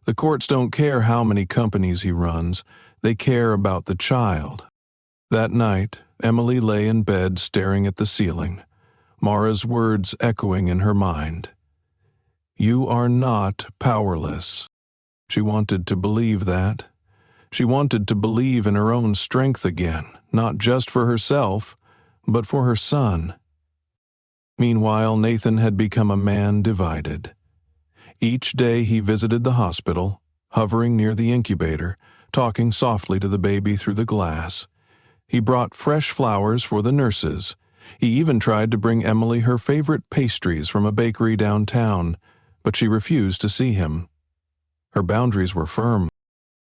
The courts don't care how many companies he runs, they care about the child." That night, Emily lay in bed staring at the ceiling, Mara's words echoing in her mind. "You are not powerless." She wanted to believe that. She wanted to believe in her own strength again, not just for herself, but for her son. Meanwhile, Nathan had become a man divided. Each day he visited the hospital, hovering near the incubator, talking softly to the baby through the glass. He brought fresh flowers for the nurses. He even tried to bring Emily her favorite pastries from a bakery downtown, but she refused to see him. Her boundaries were firm.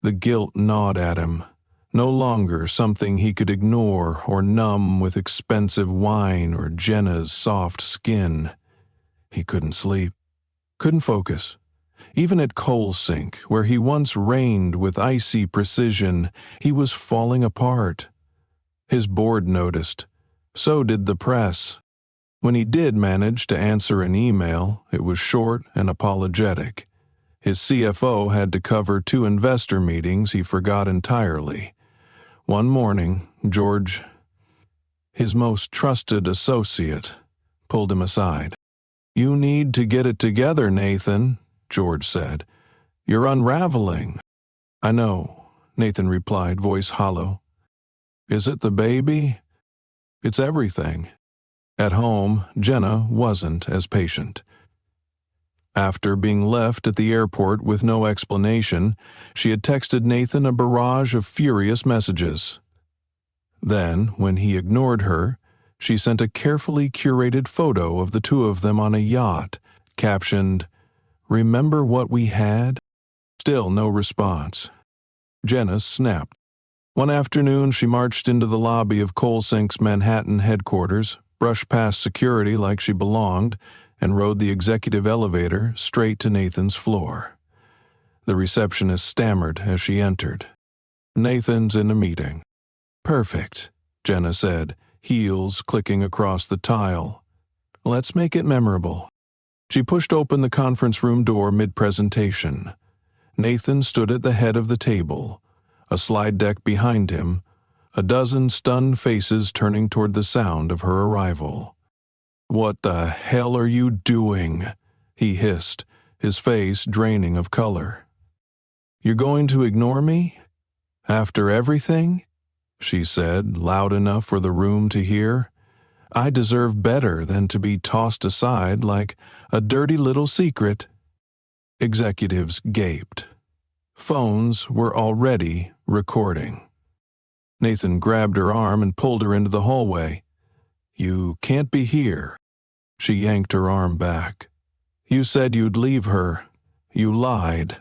The guilt gnawed at him, no longer something he could ignore or numb with expensive wine or Jenna's soft skin. He couldn't sleep, couldn't focus. Even at Coal Sink, where he once reigned with icy precision, he was falling apart. His board noticed. So did the press. When he did manage to answer an email, it was short and apologetic. His CFO had to cover 2 investor meetings he forgot entirely. One morning, George, his most trusted associate, pulled him aside. "You need to get it together, Nathan," George said. "You're unraveling." "I know," Nathan replied, voice hollow. "Is it the baby?" "It's everything." At home, Jenna wasn't as patient. After being left at the airport with no explanation, she had texted Nathan a barrage of furious messages. Then, when he ignored her, she sent a carefully curated photo of the two of them on a yacht, captioned, "Remember what we had?" Still no response. Jenna snapped. One afternoon, she marched into the lobby of Coalsink's Manhattan headquarters, brushed past security like she belonged, and rode the executive elevator straight to Nathan's floor. The receptionist stammered as she entered. "Nathan's in a meeting." "Perfect," Jenna said, heels clicking across the tile. "Let's make it memorable." She pushed open the conference room door mid-presentation. Nathan stood at the head of the table, a slide deck behind him, a dozen stunned faces turning toward the sound of her arrival. "What the hell are you doing?" he hissed, his face draining of color. "You're going to ignore me? After everything?" she said, loud enough for the room to hear. "I deserve better than to be tossed aside like a dirty little secret." Executives gaped. Phones were already recording. Nathan grabbed her arm and pulled her into the hallway. "You can't be here." She yanked her arm back. "You said you'd leave her. You lied."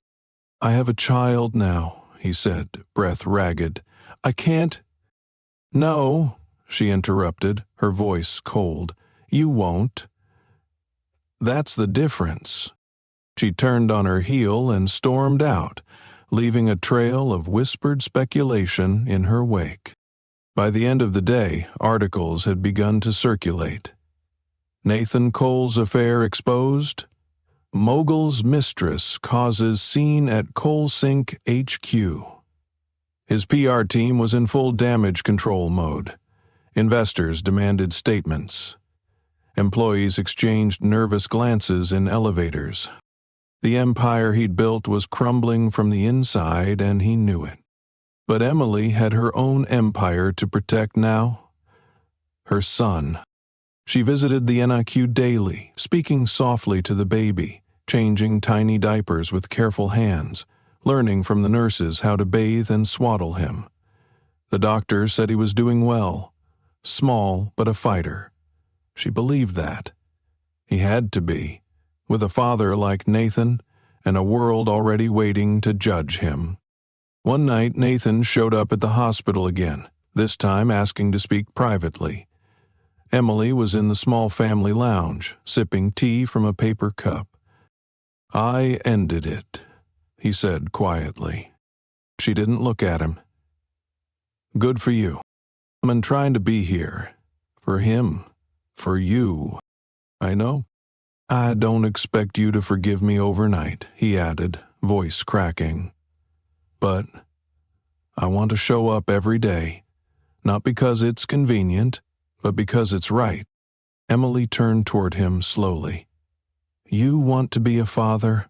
"I have a child now," he said, breath ragged. "I can't—" "No," she interrupted, her voice cold. "You won't." "That's the difference." She turned on her heel and stormed out, leaving a trail of whispered speculation in her wake. By the end of the day, articles had begun to circulate. Nathan Cole's affair exposed. Mogul's mistress causes scene at Coalsink HQ. His PR team was in full damage control mode. Investors demanded statements. Employees exchanged nervous glances in elevators. The empire he'd built was crumbling from the inside, and he knew it. But Emily had her own empire to protect now. Her son. She visited the NIQ daily, speaking softly to the baby, changing tiny diapers with careful hands, learning from the nurses how to bathe and swaddle him. The doctor said he was doing well, small but a fighter. She believed that. He had to be, with a father like Nathan and a world already waiting to judge him. One night, Nathan showed up at the hospital again, this time asking to speak privately. Emily was in the small family lounge, sipping tea from a paper cup. "I ended it," he said quietly. She didn't look at him. "Good for you. I'm trying to be here. For him. For you. I know. I don't expect you to forgive me overnight," he added, voice cracking. "But I want to show up every day, not because it's convenient, but because it's right." Emily turned toward him slowly. "You want to be a father?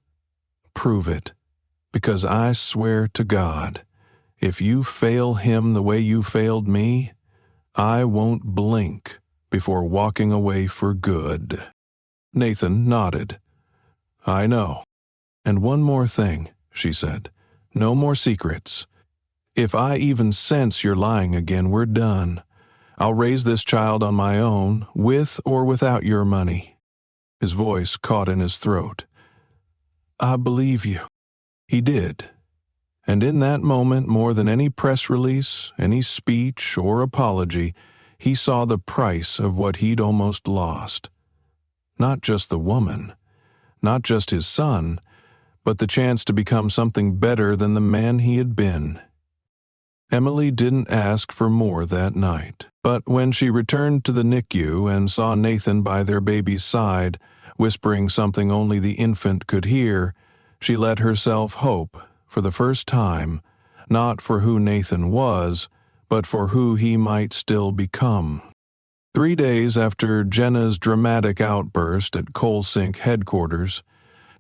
Prove it, because I swear to God, if you fail him the way you failed me, I won't blink before walking away for good." Nathan nodded. "I know. And one more thing," she said. "No more secrets. If I even sense you're lying again, we're done. I'll raise this child on my own, with or without your money." His voice caught in his throat. "I believe you." He did. And in that moment, more than any press release, any speech or apology, he saw the price of what he'd almost lost. Not just the woman, not just his son, but the chance to become something better than the man he had been. Emily didn't ask for more that night, but when she returned to the NICU and saw Nathan by their baby's side, whispering something only the infant could hear, she let herself hope, for the first time, not for who Nathan was, but for who he might still become. 3 days after Jenna's dramatic outburst at Coalsink headquarters,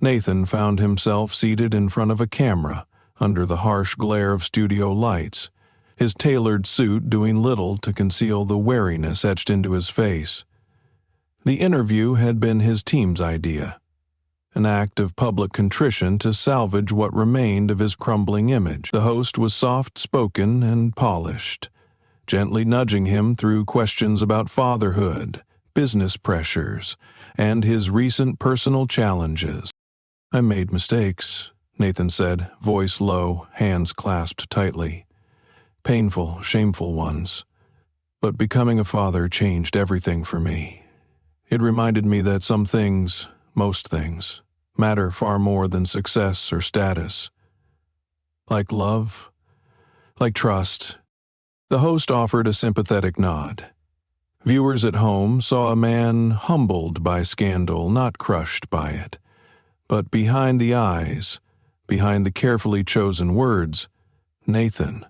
Nathan found himself seated in front of a camera under the harsh glare of studio lights, his tailored suit doing little to conceal the wariness etched into his face. The interview had been his team's idea. an act of public contrition to salvage what remained of his crumbling image. The host was soft-spoken and polished, gently nudging him through questions about fatherhood, business pressures, and his recent personal challenges. "I made mistakes," Nathan said, voice low, hands clasped tightly. "Painful, shameful ones. But becoming a father changed everything for me. It reminded me that some things, most things, matter far more than success or status. Like love, like trust." The host offered a sympathetic nod. Viewers at home saw a man humbled by scandal, not crushed by it. But behind the eyes, behind the carefully chosen words, Nathan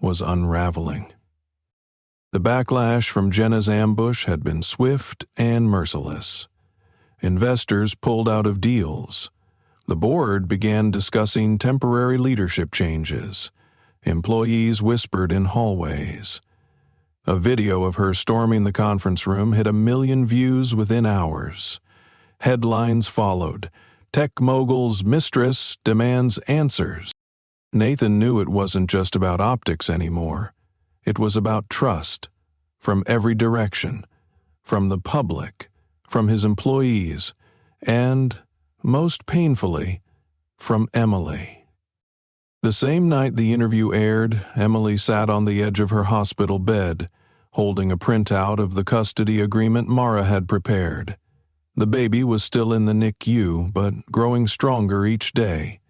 was unraveling. The backlash from Jenna's ambush had been swift and merciless. Investors pulled out of deals. The board began discussing temporary leadership changes. Employees whispered in hallways. A video of her storming the conference room hit 1 million views within hours. Headlines followed. "Tech mogul's Mistress demands answers." Nathan knew it wasn't just about optics anymore. It was about trust, from every direction, from the public, from his employees, and, most painfully, from Emily. The same night the interview aired, Emily sat on the edge of her hospital bed, holding a printout of the custody agreement Mara had prepared. The baby was still in the NICU, but growing stronger each day.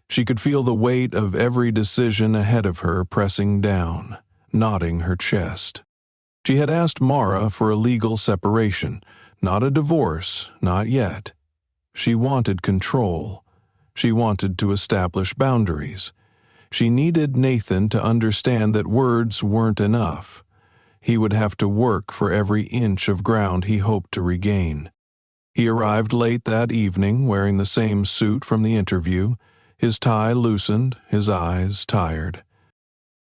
She could feel the weight of every decision ahead of her pressing down, knotting her chest. She had asked Mara for a legal separation, not a divorce, not yet. She wanted control. She wanted to establish boundaries. She needed Nathan to understand that words weren't enough. He would have to work for every inch of ground he hoped to regain. He arrived late that evening, wearing the same suit from the interview, his tie loosened, his eyes tired.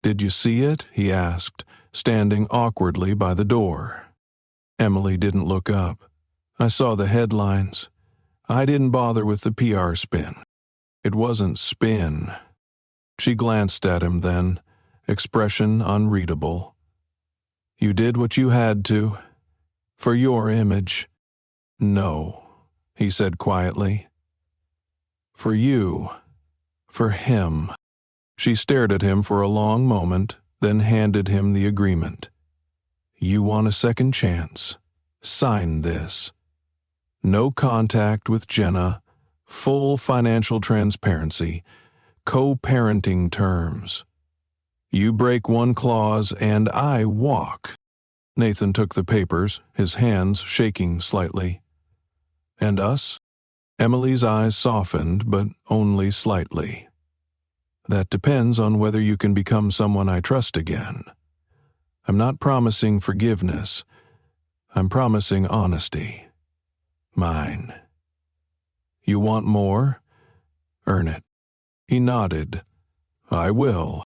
"Did you see it?" he asked, standing awkwardly by the door. Emily didn't look up. "I saw the headlines. I didn't bother with the PR spin." "It wasn't spin." She glanced at him then, expression unreadable. "You did what you had to. For your image." "No," he said quietly. "For you. For him." She stared at him for a long moment, then handed him the agreement. "You want a second chance. Sign this. No contact with Jenna, full financial transparency, co-parenting terms. You break one clause and I walk." Nathan took the papers, his hands shaking slightly. "And us?" Emily's eyes softened, but only slightly. "That depends on whether you can become someone I trust again. I'm not promising forgiveness. I'm promising honesty. Mine. You want more? Earn it." He nodded. "I will."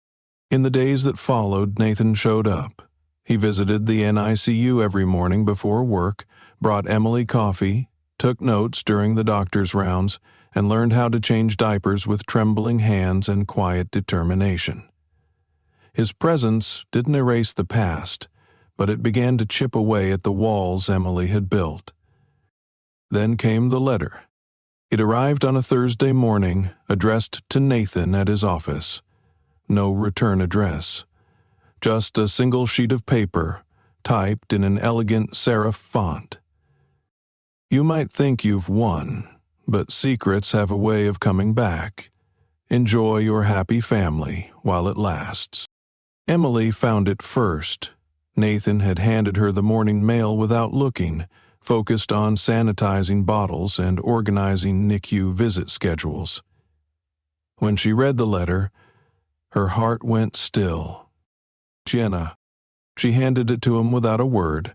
In the days that followed, Nathan showed up. He visited the NICU every morning before work, brought Emily coffee, took notes during the doctor's rounds, and learned how to change diapers with trembling hands and quiet determination. His presence didn't erase the past, but it began to chip away at the walls Emily had built. Then came the letter. It arrived on a Thursday morning, addressed to Nathan at his office. No return address. Just a single sheet of paper, typed in an elegant serif font. "You might think you've won, but secrets have a way of coming back. Enjoy your happy family while it lasts." Emily found it first. Nathan had handed her the morning mail without looking, focused on sanitizing bottles and organizing NICU visit schedules. When she read the letter, her heart went still. "Jenna." She handed it to him without a word.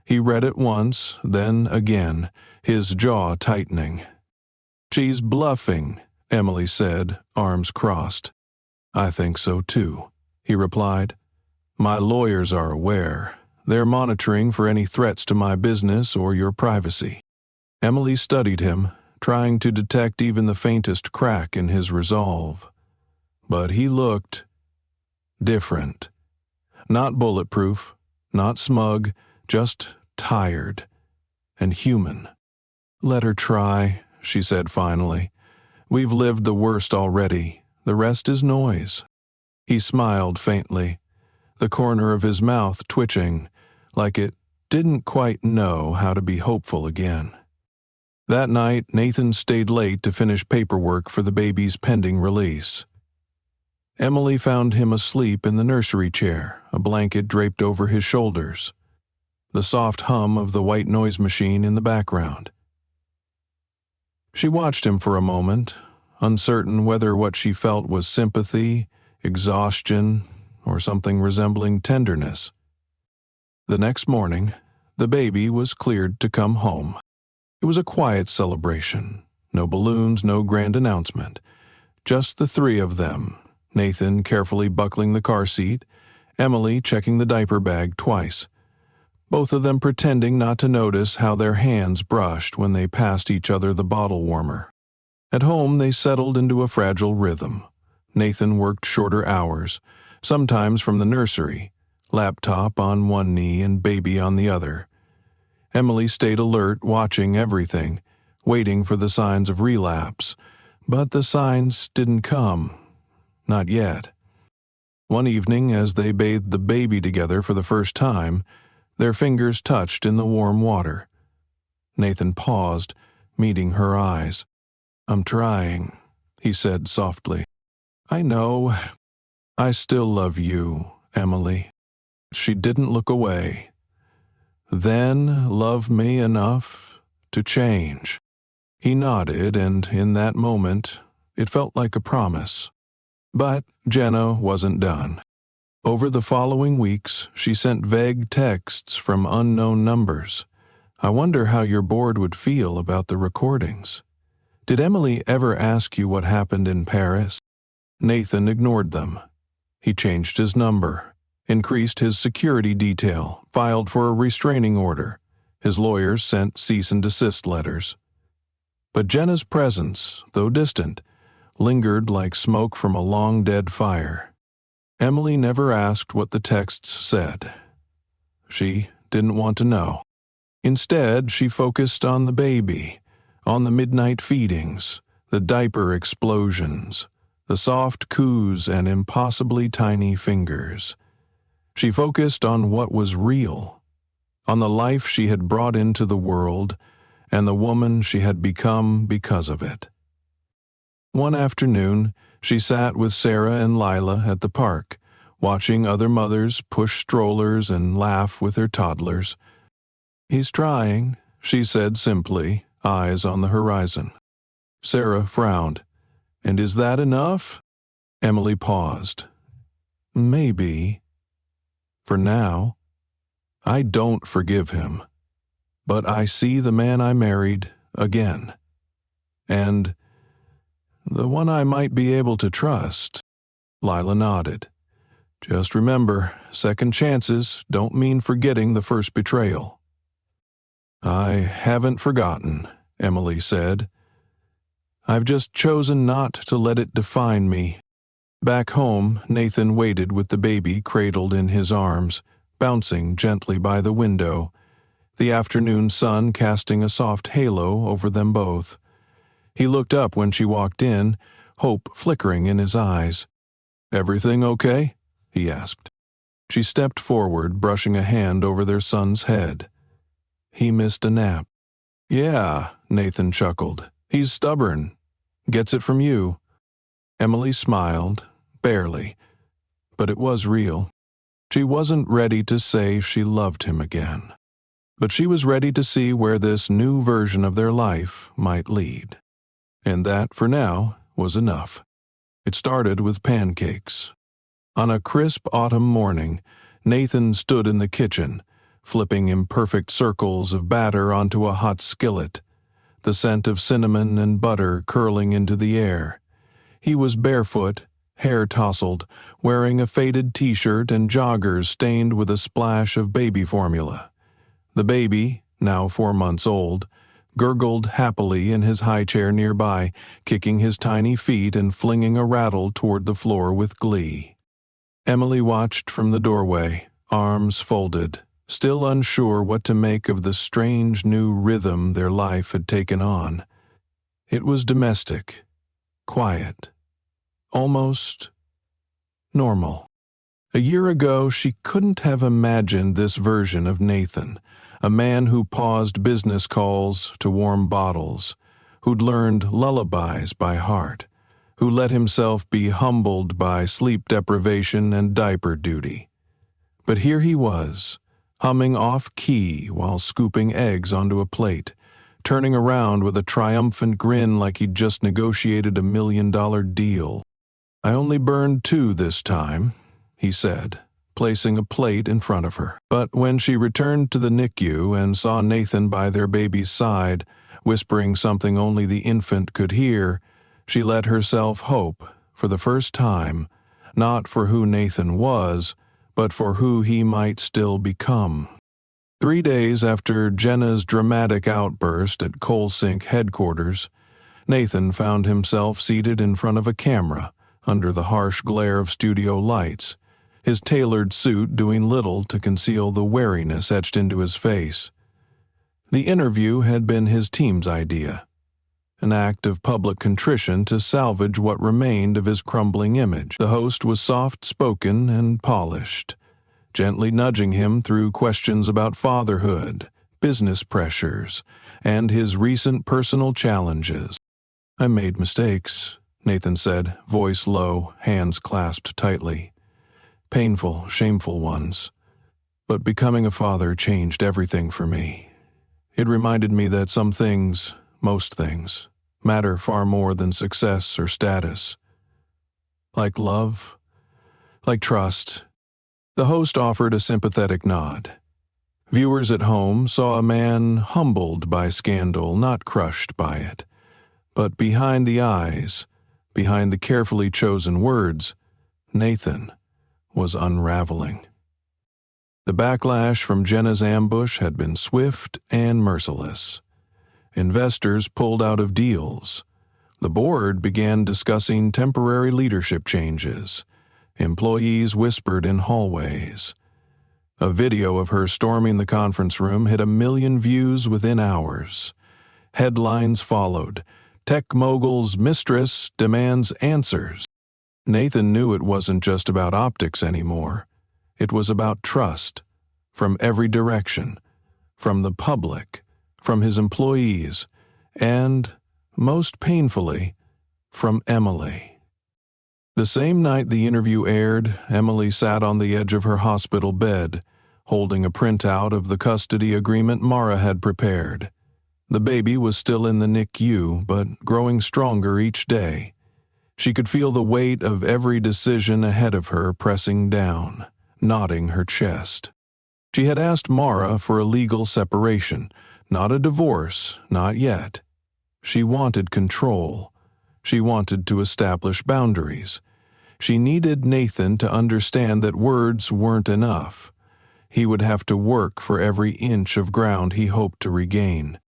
He read it once, then again, his jaw tightening. "She's bluffing," Emily said, arms crossed. "I think so too," he replied. "My lawyers are aware. They're monitoring for any threats to my business or your privacy." Emily studied him, trying to detect even the faintest crack in his resolve. But he looked different. Not bulletproof, not smug, just tired and human. "Let her try," she said finally. "We've lived the worst already. The rest is noise." He smiled faintly, the corner of his mouth twitching, like it didn't quite know how to be hopeful again. That night, Nathan stayed late to finish paperwork for the baby's pending release. Emily found him asleep in the nursery chair, a blanket draped over his shoulders, the soft hum of the white noise machine in the background. She watched him for a moment, uncertain whether what she felt was sympathy, exhaustion, or something resembling tenderness. The next morning, the baby was cleared to come home. It was a quiet celebration. No balloons, no grand announcement. Just the three of them, Nathan carefully buckling the car seat, Emily checking the diaper bag twice, both of them pretending not to notice how their hands brushed when they passed each other the bottle warmer. At home, they settled into a fragile rhythm. Nathan worked shorter hours, sometimes from the nursery, laptop on one knee and baby on the other. Emily stayed alert, watching everything, waiting for the signs of relapse, but the signs didn't come. Not yet. One evening, as they bathed the baby together for the first time, their fingers touched in the warm water. Nathan paused, meeting her eyes. "I'm trying," he said softly. "I know. I still love you, Emily." She didn't look away. "Then love me enough to change." He nodded, and in that moment, it felt like a promise. But Jenna wasn't done. Over the following weeks, she sent vague texts from unknown numbers. "I wonder how your board would feel about the recordings. Did Emily ever ask you what happened in Paris?" Nathan ignored them. He changed his number, increased his security detail, filed for a restraining order. His lawyers sent cease and desist letters. But Jenna's presence, though distant, lingered like smoke from a long-dead fire. Emily never asked what the texts said. She didn't want to know. Instead, she focused on the baby, on the midnight feedings, the diaper explosions, the soft coos and impossibly tiny fingers. She focused on what was real, on the life she had brought into the world and the woman she had become because of it. One afternoon, she sat with Sarah and Lila at the park, watching other mothers push strollers and laugh with their toddlers. "He's trying," she said simply, eyes on the horizon. Sarah frowned. "And is that enough?" Emily paused. "Maybe. For now. I don't forgive him. But I see the man I married again. And the one I might be able to trust." Lila nodded. "Just remember, second chances don't mean forgetting the first betrayal." "I haven't forgotten," Emily said. "I've just chosen not to let it define me." Back home, Nathan waited with the baby cradled in his arms, bouncing gently by the window, the afternoon sun casting a soft halo over them both. He looked up when she walked in, hope flickering in his eyes. "Everything okay?" he asked. She stepped forward, brushing a hand over their son's head. "He missed a nap." "Yeah," Nathan chuckled. "He's stubborn. Gets it from you." Emily smiled, barely, but it was real. She wasn't ready to say she loved him again, but she was ready to see where this new version of their life might lead. And that, for now, was enough. It started with pancakes. On a crisp autumn morning, Nathan stood in the kitchen, flipping imperfect circles of batter onto a hot skillet, the scent of cinnamon and butter curling into the air. He was barefoot, hair tousled, wearing a faded t-shirt and joggers stained with a splash of baby formula. The baby, now 4 months old, gurgled happily in his high chair nearby, kicking his tiny feet and flinging a rattle toward the floor with glee. Emily watched from the doorway, arms folded, still unsure what to make of the strange new rhythm their life had taken on. It was domestic, quiet, almost normal. A year ago, she couldn't have imagined this version of Nathan, a man who paused business calls to warm bottles, who'd learned lullabies by heart, who let himself be humbled by sleep deprivation and diaper duty. But here he was, humming off-key while scooping eggs onto a plate, turning around with a triumphant grin like he'd just negotiated $1 million deal. "I only burned 2 this time," he said, placing a plate in front of her. But when she returned to the NICU and saw Nathan by their baby's side, whispering something only the infant could hear, she let herself hope, for the first time, not for who Nathan was, but for who he might still become. 3 days after Jenna's dramatic outburst at Coal Sink headquarters, Nathan found himself seated in front of a camera, under the harsh glare of studio lights, his tailored suit doing little to conceal the wariness etched into his face. The interview had been his team's idea, an act of public contrition to salvage what remained of his crumbling image. The host was soft-spoken and polished, gently nudging him through questions about fatherhood, business pressures, and his recent personal challenges. "I made mistakes," Nathan said, voice low, hands clasped tightly. "Painful, shameful ones. But becoming a father changed everything for me. It reminded me that some things, most things, matter far more than success or status. Like love, like trust." The host offered a sympathetic nod. Viewers at home saw a man humbled by scandal, not crushed by it. But behind the eyes, behind the carefully chosen words, Nathan was unraveling. The backlash from Jenna's ambush had been swift and merciless. Investors pulled out of deals. The board began discussing temporary leadership changes. Employees whispered in hallways. A video of her storming the conference room hit 1 million views within hours. Headlines followed. "Tech mogul's Mistress demands answers." Nathan knew it wasn't just about optics anymore. It was about trust, from every direction, from the public, from his employees, and, most painfully, from Emily. The same night the interview aired, Emily sat on the edge of her hospital bed, holding a printout of the custody agreement Mara had prepared. The baby was still in the NICU, but growing stronger each day. She could feel the weight of every decision ahead of her pressing down, knotting her chest. She had asked Mara for a legal separation, not a divorce, not yet. She wanted control. She wanted to establish boundaries. She needed Nathan to understand that words weren't enough. He would have to work for every inch of ground he hoped to regain.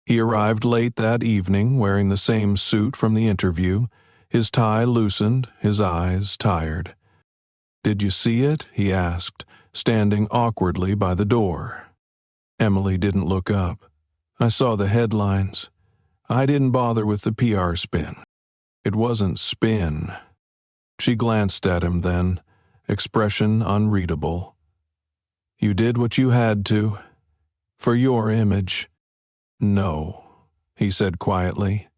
He arrived late that evening, wearing the same suit from the interview, his tie loosened, his eyes tired. "Did you see it?" he asked, standing awkwardly by the door. Emily didn't look up. "I saw the headlines. I didn't bother with the PR spin." "It wasn't spin." She glanced at him then, expression unreadable. "You did what you had to. For your image." "No," he said quietly.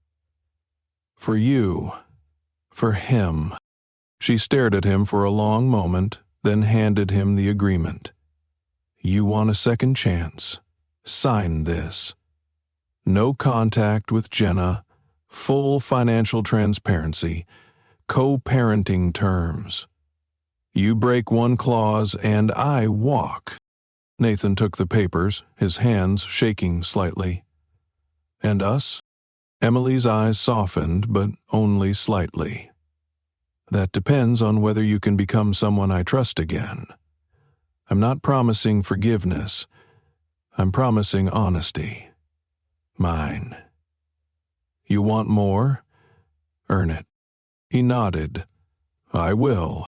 "For you. For him." She stared at him for a long moment, then handed him the agreement. "You want a second chance. Sign this. No contact with Jenna, full financial transparency, co-parenting terms. You break one clause and I walk." Nathan took the papers, his hands shaking slightly. "And us?" Emily's eyes softened, but only slightly. "That depends on whether you can become someone I trust again. I'm not promising forgiveness. I'm promising honesty. Mine. You want more? Earn it. He nodded. I will.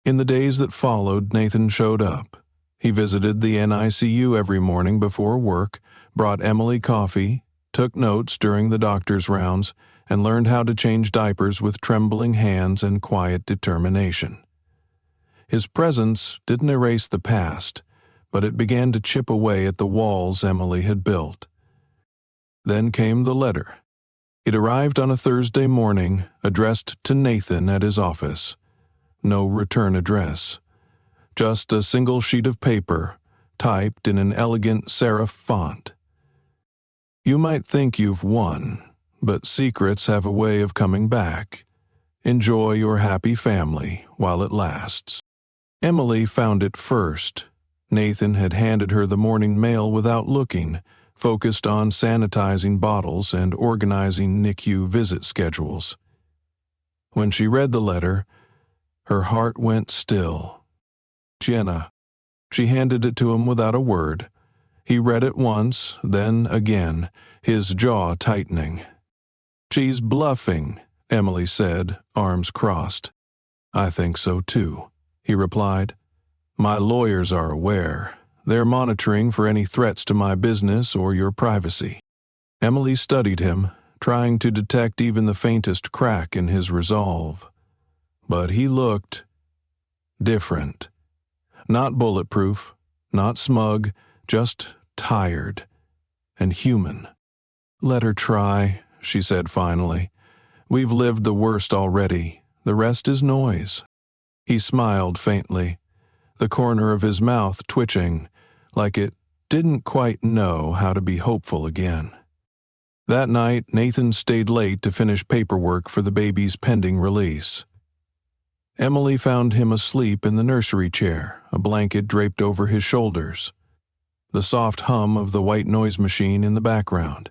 In the days that followed, Nathan showed up. He visited the NICU every morning before work, brought Emily coffee, took notes during the doctor's rounds, and learned how to change diapers with trembling hands and quiet determination. His presence didn't erase the past, but it began to chip away at the walls Emily had built. Then came the letter. It arrived on a Thursday morning, addressed to Nathan at his office. No return address. Just a single sheet of paper, typed in an elegant serif font. You might think you've won, but secrets have a way of coming back. Enjoy your happy family while it lasts. Emily found it first. Nathan had handed her the morning mail without looking, focused on sanitizing bottles and organizing NICU visit schedules. When she read the letter, her heart went still. Jenna. She handed it to him without a word. He read it once, then again, his jaw tightening. She's bluffing, Emily said, arms crossed. I think so too, he replied. My lawyers are aware. They're monitoring for any threats to my business or your privacy. Emily studied him, trying to detect even the faintest crack in his resolve. But he looked different. Not bulletproof, not smug, just tired and human. Let her try, she said finally. We've lived the worst already. The rest is noise. He smiled faintly, the corner of his mouth twitching, like it didn't quite know how to be hopeful again. That night, Nathan stayed late to finish paperwork for the baby's pending release. Emily found him asleep in the nursery chair, a blanket draped over his shoulders, the soft hum of the white noise machine in the background.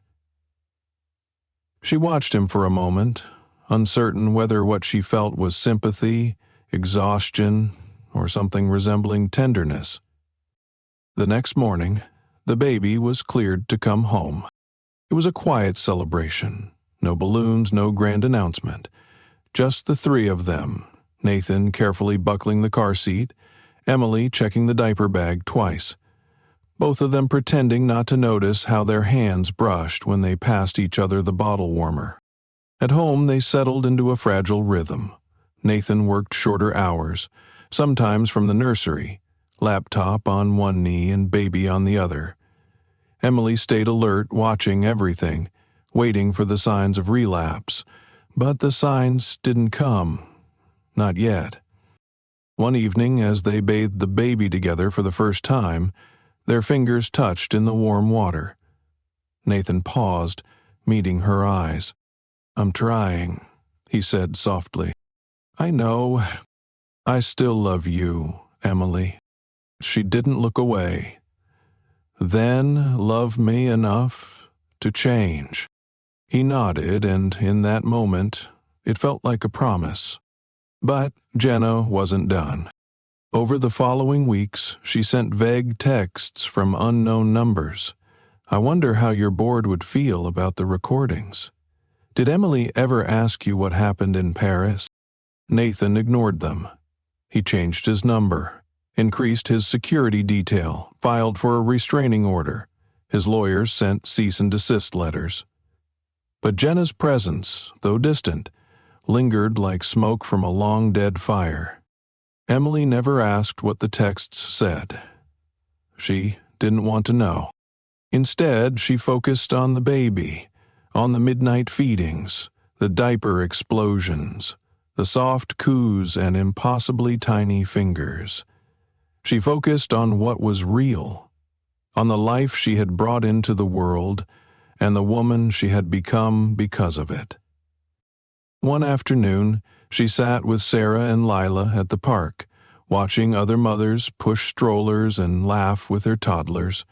She watched him for a moment, uncertain whether what she felt was sympathy, exhaustion, or something resembling tenderness. The next morning, the baby was cleared to come home. It was a quiet celebration, no balloons, no grand announcement, just the three of them. Nathan carefully buckling the car seat, Emily checking the diaper bag twice, both of them pretending not to notice how their hands brushed when they passed each other the bottle warmer. At home, they settled into a fragile rhythm. Nathan worked shorter hours, sometimes from the nursery, laptop on one knee and baby on the other. Emily stayed alert, watching everything, waiting for the signs of relapse, but the signs didn't come. Not yet. One evening, as they bathed the baby together for the first time, their fingers touched in the warm water. Nathan paused, meeting her eyes. I'm trying, he said softly. I know. I still love you, Emily. She didn't look away. Then love me enough to change. He nodded, and in that moment, it felt like a promise. But Jenna wasn't done. Over the following weeks, she sent vague texts from unknown numbers. I wonder how your board would feel about the recordings. Did Emily ever ask you what happened in Paris? Nathan ignored them. He changed his number, increased his security detail, filed for a restraining order. His lawyers sent cease and desist letters. But Jenna's presence, though distant, lingered like smoke from a long-dead fire. Emily never asked what the texts said. She didn't want to know. Instead, she focused on the baby, on the midnight feedings, the diaper explosions, the soft coos and impossibly tiny fingers. She focused on what was real, on the life she had brought into the world and the woman she had become because of it. One afternoon, she sat with Sarah and Lila at the park, watching other mothers push strollers and laugh with their toddlers.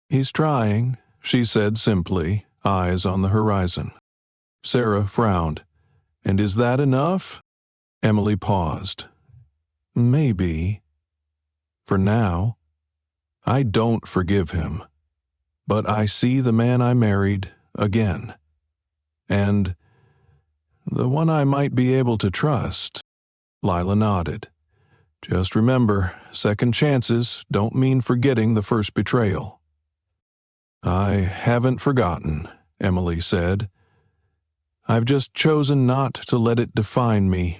He's trying, she said simply, eyes on the horizon. Sarah frowned. And is that enough? Emily paused. Maybe. For now. I don't forgive him. but I see the man I married again. And the one I might be able to trust." Lila nodded. "Just remember, second chances don't mean forgetting the first betrayal." "I haven't forgotten," Emily said. "I've just chosen not to let it define me."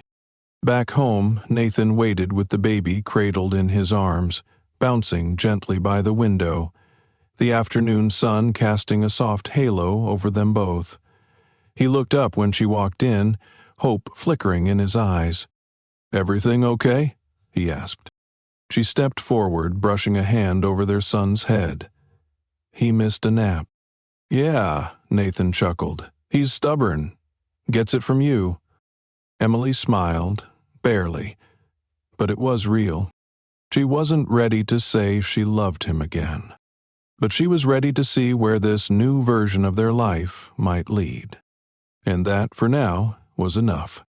Back home, Nathan waited with the baby cradled in his arms, bouncing gently by the window, the afternoon sun casting a soft halo over them both. He looked up when she walked in, hope flickering in his eyes. "Everything okay?" he asked. She stepped forward, brushing a hand over their son's head. "He missed a nap." "Yeah," Nathan chuckled. "He's stubborn. Gets it from you." Emily smiled, barely, but it was real. She wasn't ready to say she loved him again, but she was ready to see where this new version of their life might lead. And that, for now, was enough.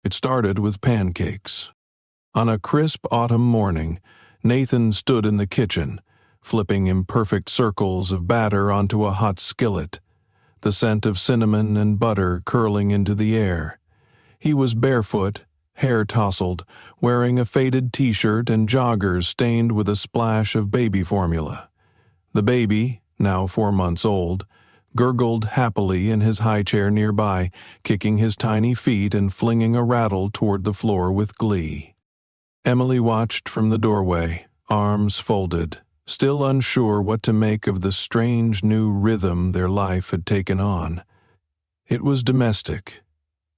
It started with pancakes. On a crisp autumn morning, Nathan stood in the kitchen, flipping imperfect circles of batter onto a hot skillet, the scent of cinnamon and butter curling into the air. He was barefoot, hair tousled, wearing a faded t-shirt and joggers stained with a splash of baby formula. The baby, now 4 months old, gurgled happily in his high chair nearby, kicking his tiny feet and flinging a rattle toward the floor with glee. Emily watched from the doorway, arms folded, still unsure what to make of the strange new rhythm their life had taken on. It was domestic,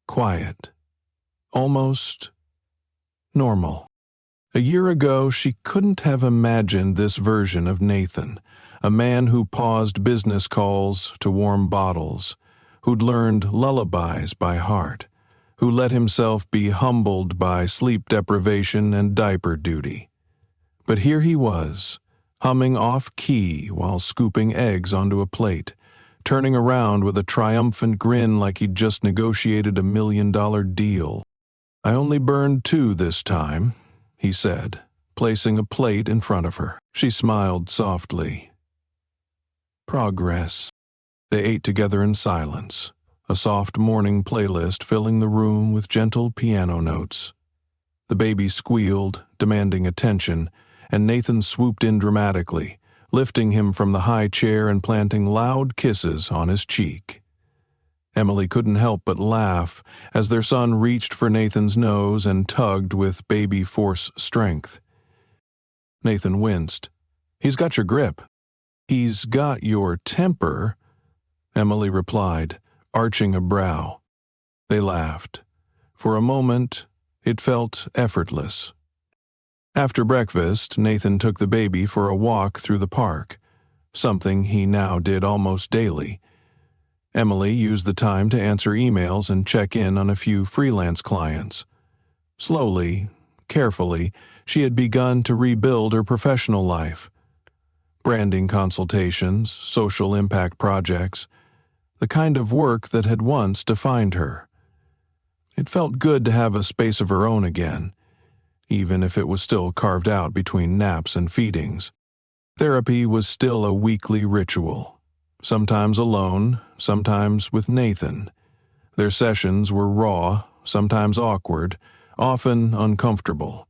quiet, almost normal. A year ago, she couldn't have imagined this version of Nathan, a man who paused business calls to warm bottles, who'd learned lullabies by heart, who let himself be humbled by sleep deprivation and diaper duty. But here he was, humming off-key while scooping eggs onto a plate, turning around with a triumphant grin like he'd just negotiated a $1 million deal. "I only burned 2 this time," he said, placing a plate in front of her. She smiled softly. Progress. They ate together in silence, a soft morning playlist filling the room with gentle piano notes. The baby squealed, demanding attention, and Nathan swooped in dramatically, lifting him from the high chair and planting loud kisses on his cheek. Emily couldn't help but laugh as their son reached for Nathan's nose and tugged with baby force strength. Nathan winced. "He's got your grip." "He's got your temper," Emily replied, arching a brow. They laughed. For a moment, it felt effortless. After breakfast, Nathan took the baby for a walk through the park, something he now did almost daily. Emily used the time to answer emails and check in on a few freelance clients. Slowly, carefully, she had begun to rebuild her professional life. Branding consultations, social impact projects, the kind of work that had once defined her. It felt good to have a space of her own again, even if it was still carved out between naps and feedings. Therapy was still a weekly ritual, sometimes alone, sometimes with Nathan. Their sessions were raw, sometimes awkward, often uncomfortable.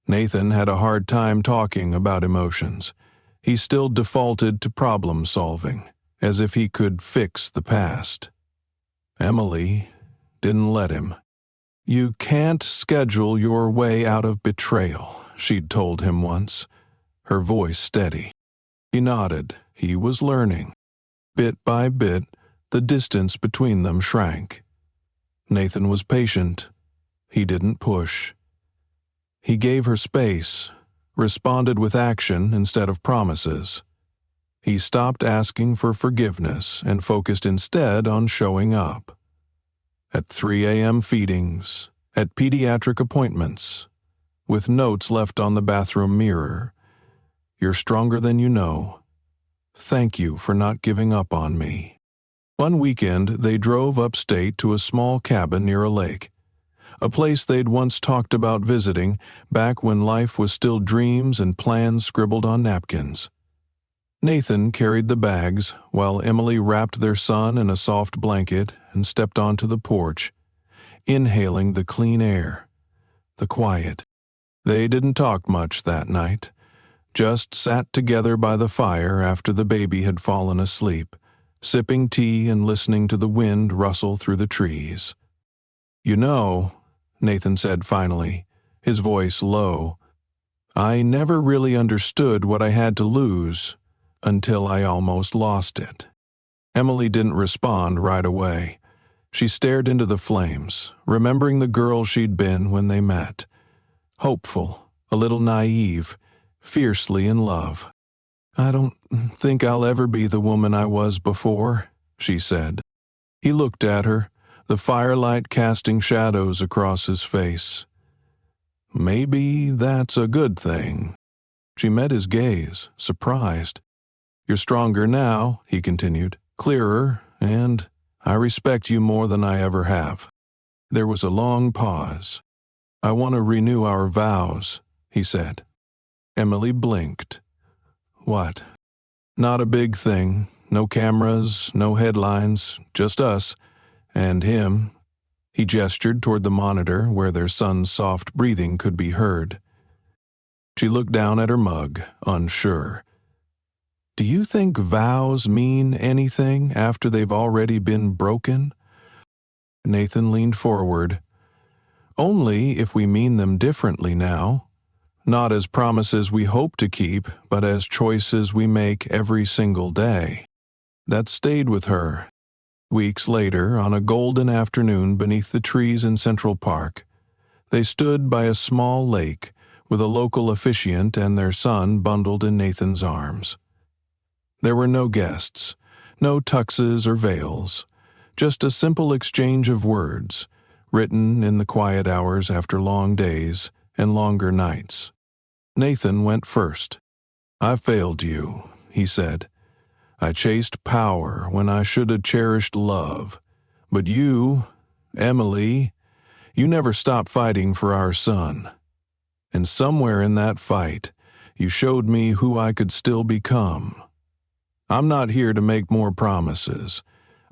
Nathan had a hard time talking about emotions. He still defaulted to problem solving, as if he could fix the past. Emily didn't let him. "You can't schedule your way out of betrayal," she'd told him once, her voice steady. He nodded. He was learning. Bit by bit, the distance between them shrank. Nathan was patient. He didn't push. He gave her space, responded with action instead of promises. He stopped asking for forgiveness and focused instead on showing up. At 3 a.m. feedings, at pediatric appointments, with notes left on the bathroom mirror. "You're stronger than you know. Thank you for not giving up on me." One weekend, they drove upstate to a small cabin near a lake, a place they'd once talked about visiting back when life was still dreams and plans scribbled on napkins. Nathan carried the bags while Emily wrapped their son in a soft blanket and stepped onto the porch, inhaling the clean air, the quiet. They didn't talk much that night, just sat together by the fire after the baby had fallen asleep, sipping tea and listening to the wind rustle through the trees. "You know," Nathan said finally, his voice low, "I never really understood what I had to lose until I almost lost it." Emily didn't respond right away. She stared into the flames, remembering the girl she'd been when they met. Hopeful, a little naive, fiercely in love. "I don't think I'll ever be the woman I was before," she said. He looked at her, the firelight casting shadows across his face. "Maybe that's a good thing." She met his gaze, surprised. "You're stronger now," he continued, "clearer, and I respect you more than I ever have." There was a long pause. "I want to renew our vows," he said. Emily blinked. "What?" "Not a big thing. No cameras, no headlines, just us. And him." He gestured toward the monitor where their son's soft breathing could be heard. She looked down at her mug, unsure. "Do you think vows mean anything after they've already been broken?" Nathan leaned forward. "Only if we mean them differently now. Not as promises we hope to keep, but as choices we make every single day." That stayed with her. Weeks later, on a golden afternoon beneath the trees in Central Park, they stood by a small lake with a local officiant and their son bundled in Nathan's arms. There were no guests, no tuxes or veils, just a simple exchange of words, written in the quiet hours after long days and longer nights. Nathan went first. "I failed you," he said. "I chased power when I should have cherished love. But you, Emily, you never stopped fighting for our son. And somewhere in that fight, you showed me who I could still become. I'm not here to make more promises.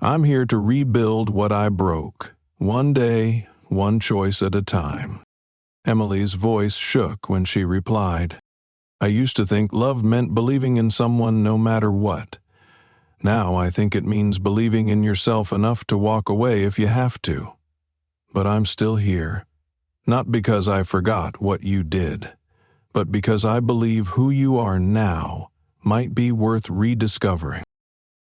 I'm here to rebuild what I broke, one day, one choice at a time." Emily's voice shook when she replied, "I used to think love meant believing in someone no matter what. Now I think it means believing in yourself enough to walk away if you have to. But I'm still here, not because I forgot what you did, but because I believe who you are now might be worth rediscovering."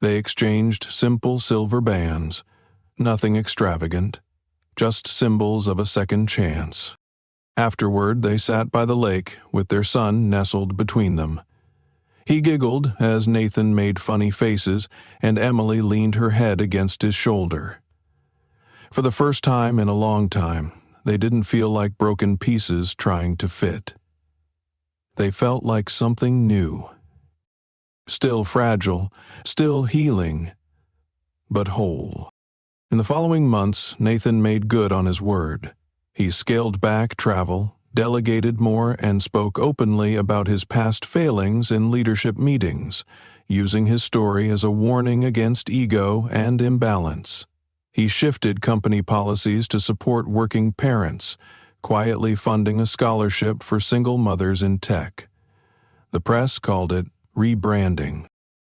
They exchanged simple silver bands, nothing extravagant, just symbols of a second chance. Afterward, they sat by the lake with their son nestled between them. He giggled as Nathan made funny faces and Emily leaned her head against his shoulder. For the first time in a long time, they didn't feel like broken pieces trying to fit. They felt like something new. Still fragile, still healing, but whole. In the following months, Nathan made good on his word. He scaled back travel, delegated more, and spoke openly about his past failings in leadership meetings, using his story as a warning against ego and imbalance. He shifted company policies to support working parents, quietly funding a scholarship for single mothers in tech. The press called it rebranding.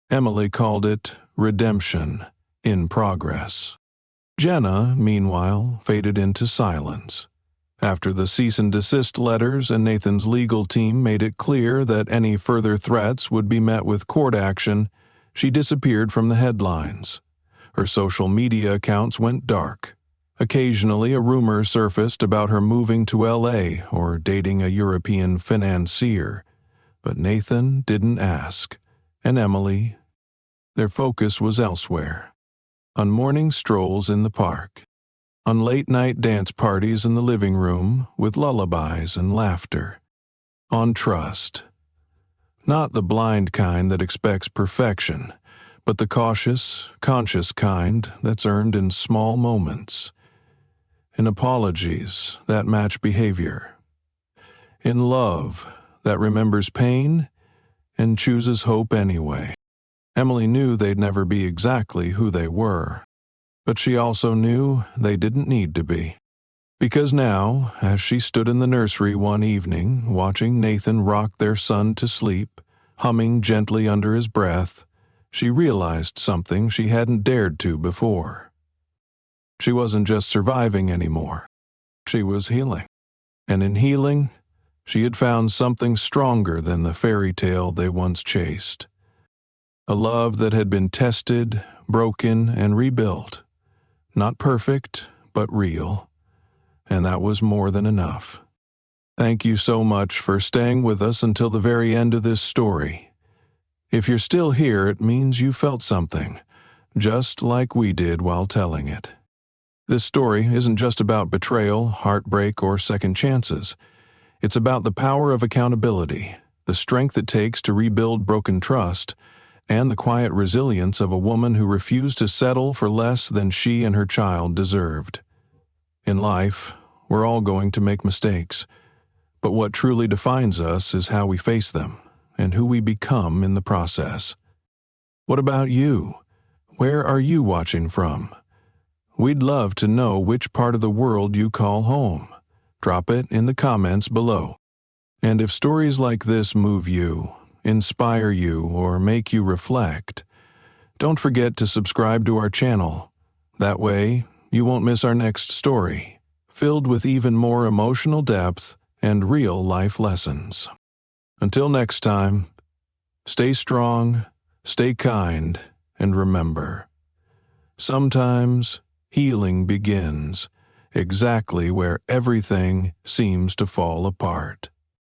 Emily called it redemption in progress. Jenna, meanwhile, faded into silence. After the cease and desist letters and Nathan's legal team made it clear that any further threats would be met with court action, she disappeared from the headlines. Her social media accounts went dark. Occasionally a rumor surfaced about her moving to LA or dating a European financier. But Nathan didn't ask, and Emily, their focus was elsewhere. On morning strolls in the park. On late-night dance parties in the living room with lullabies and laughter. On trust. Not the blind kind that expects perfection, but the cautious, conscious kind that's earned in small moments. In apologies that match behavior. In love that remembers pain and chooses hope anyway. Emily knew they'd never be exactly who they were, but she also knew they didn't need to be. Because now, as she stood in the nursery one evening, watching Nathan rock their son to sleep, humming gently under his breath, she realized something she hadn't dared to before. She wasn't just surviving anymore. She was healing. And in healing, she had found something stronger than the fairy tale they once chased. A love that had been tested, broken, and rebuilt. Not perfect, but real. And that was more than enough. Thank you so much for staying with us until the very end of this story. If you're still here, it means you felt something, just like we did while telling it. This story isn't just about betrayal, heartbreak, or second chances. It's about the power of accountability, the strength it takes to rebuild broken trust, and the quiet resilience of a woman who refused to settle for less than she and her child deserved. In life, we're all going to make mistakes, but what truly defines us is how we face them and who we become in the process. What about you? Where are you watching from? We'd love to know which part of the world you call home. Drop it in the comments below. And if stories like this move you, inspire you, or make you reflect, don't forget to subscribe to our channel. That way, you won't miss our next story, filled with even more emotional depth and real life lessons. Until next time, stay strong, stay kind, and remember, sometimes healing begins exactly where everything seems to fall apart.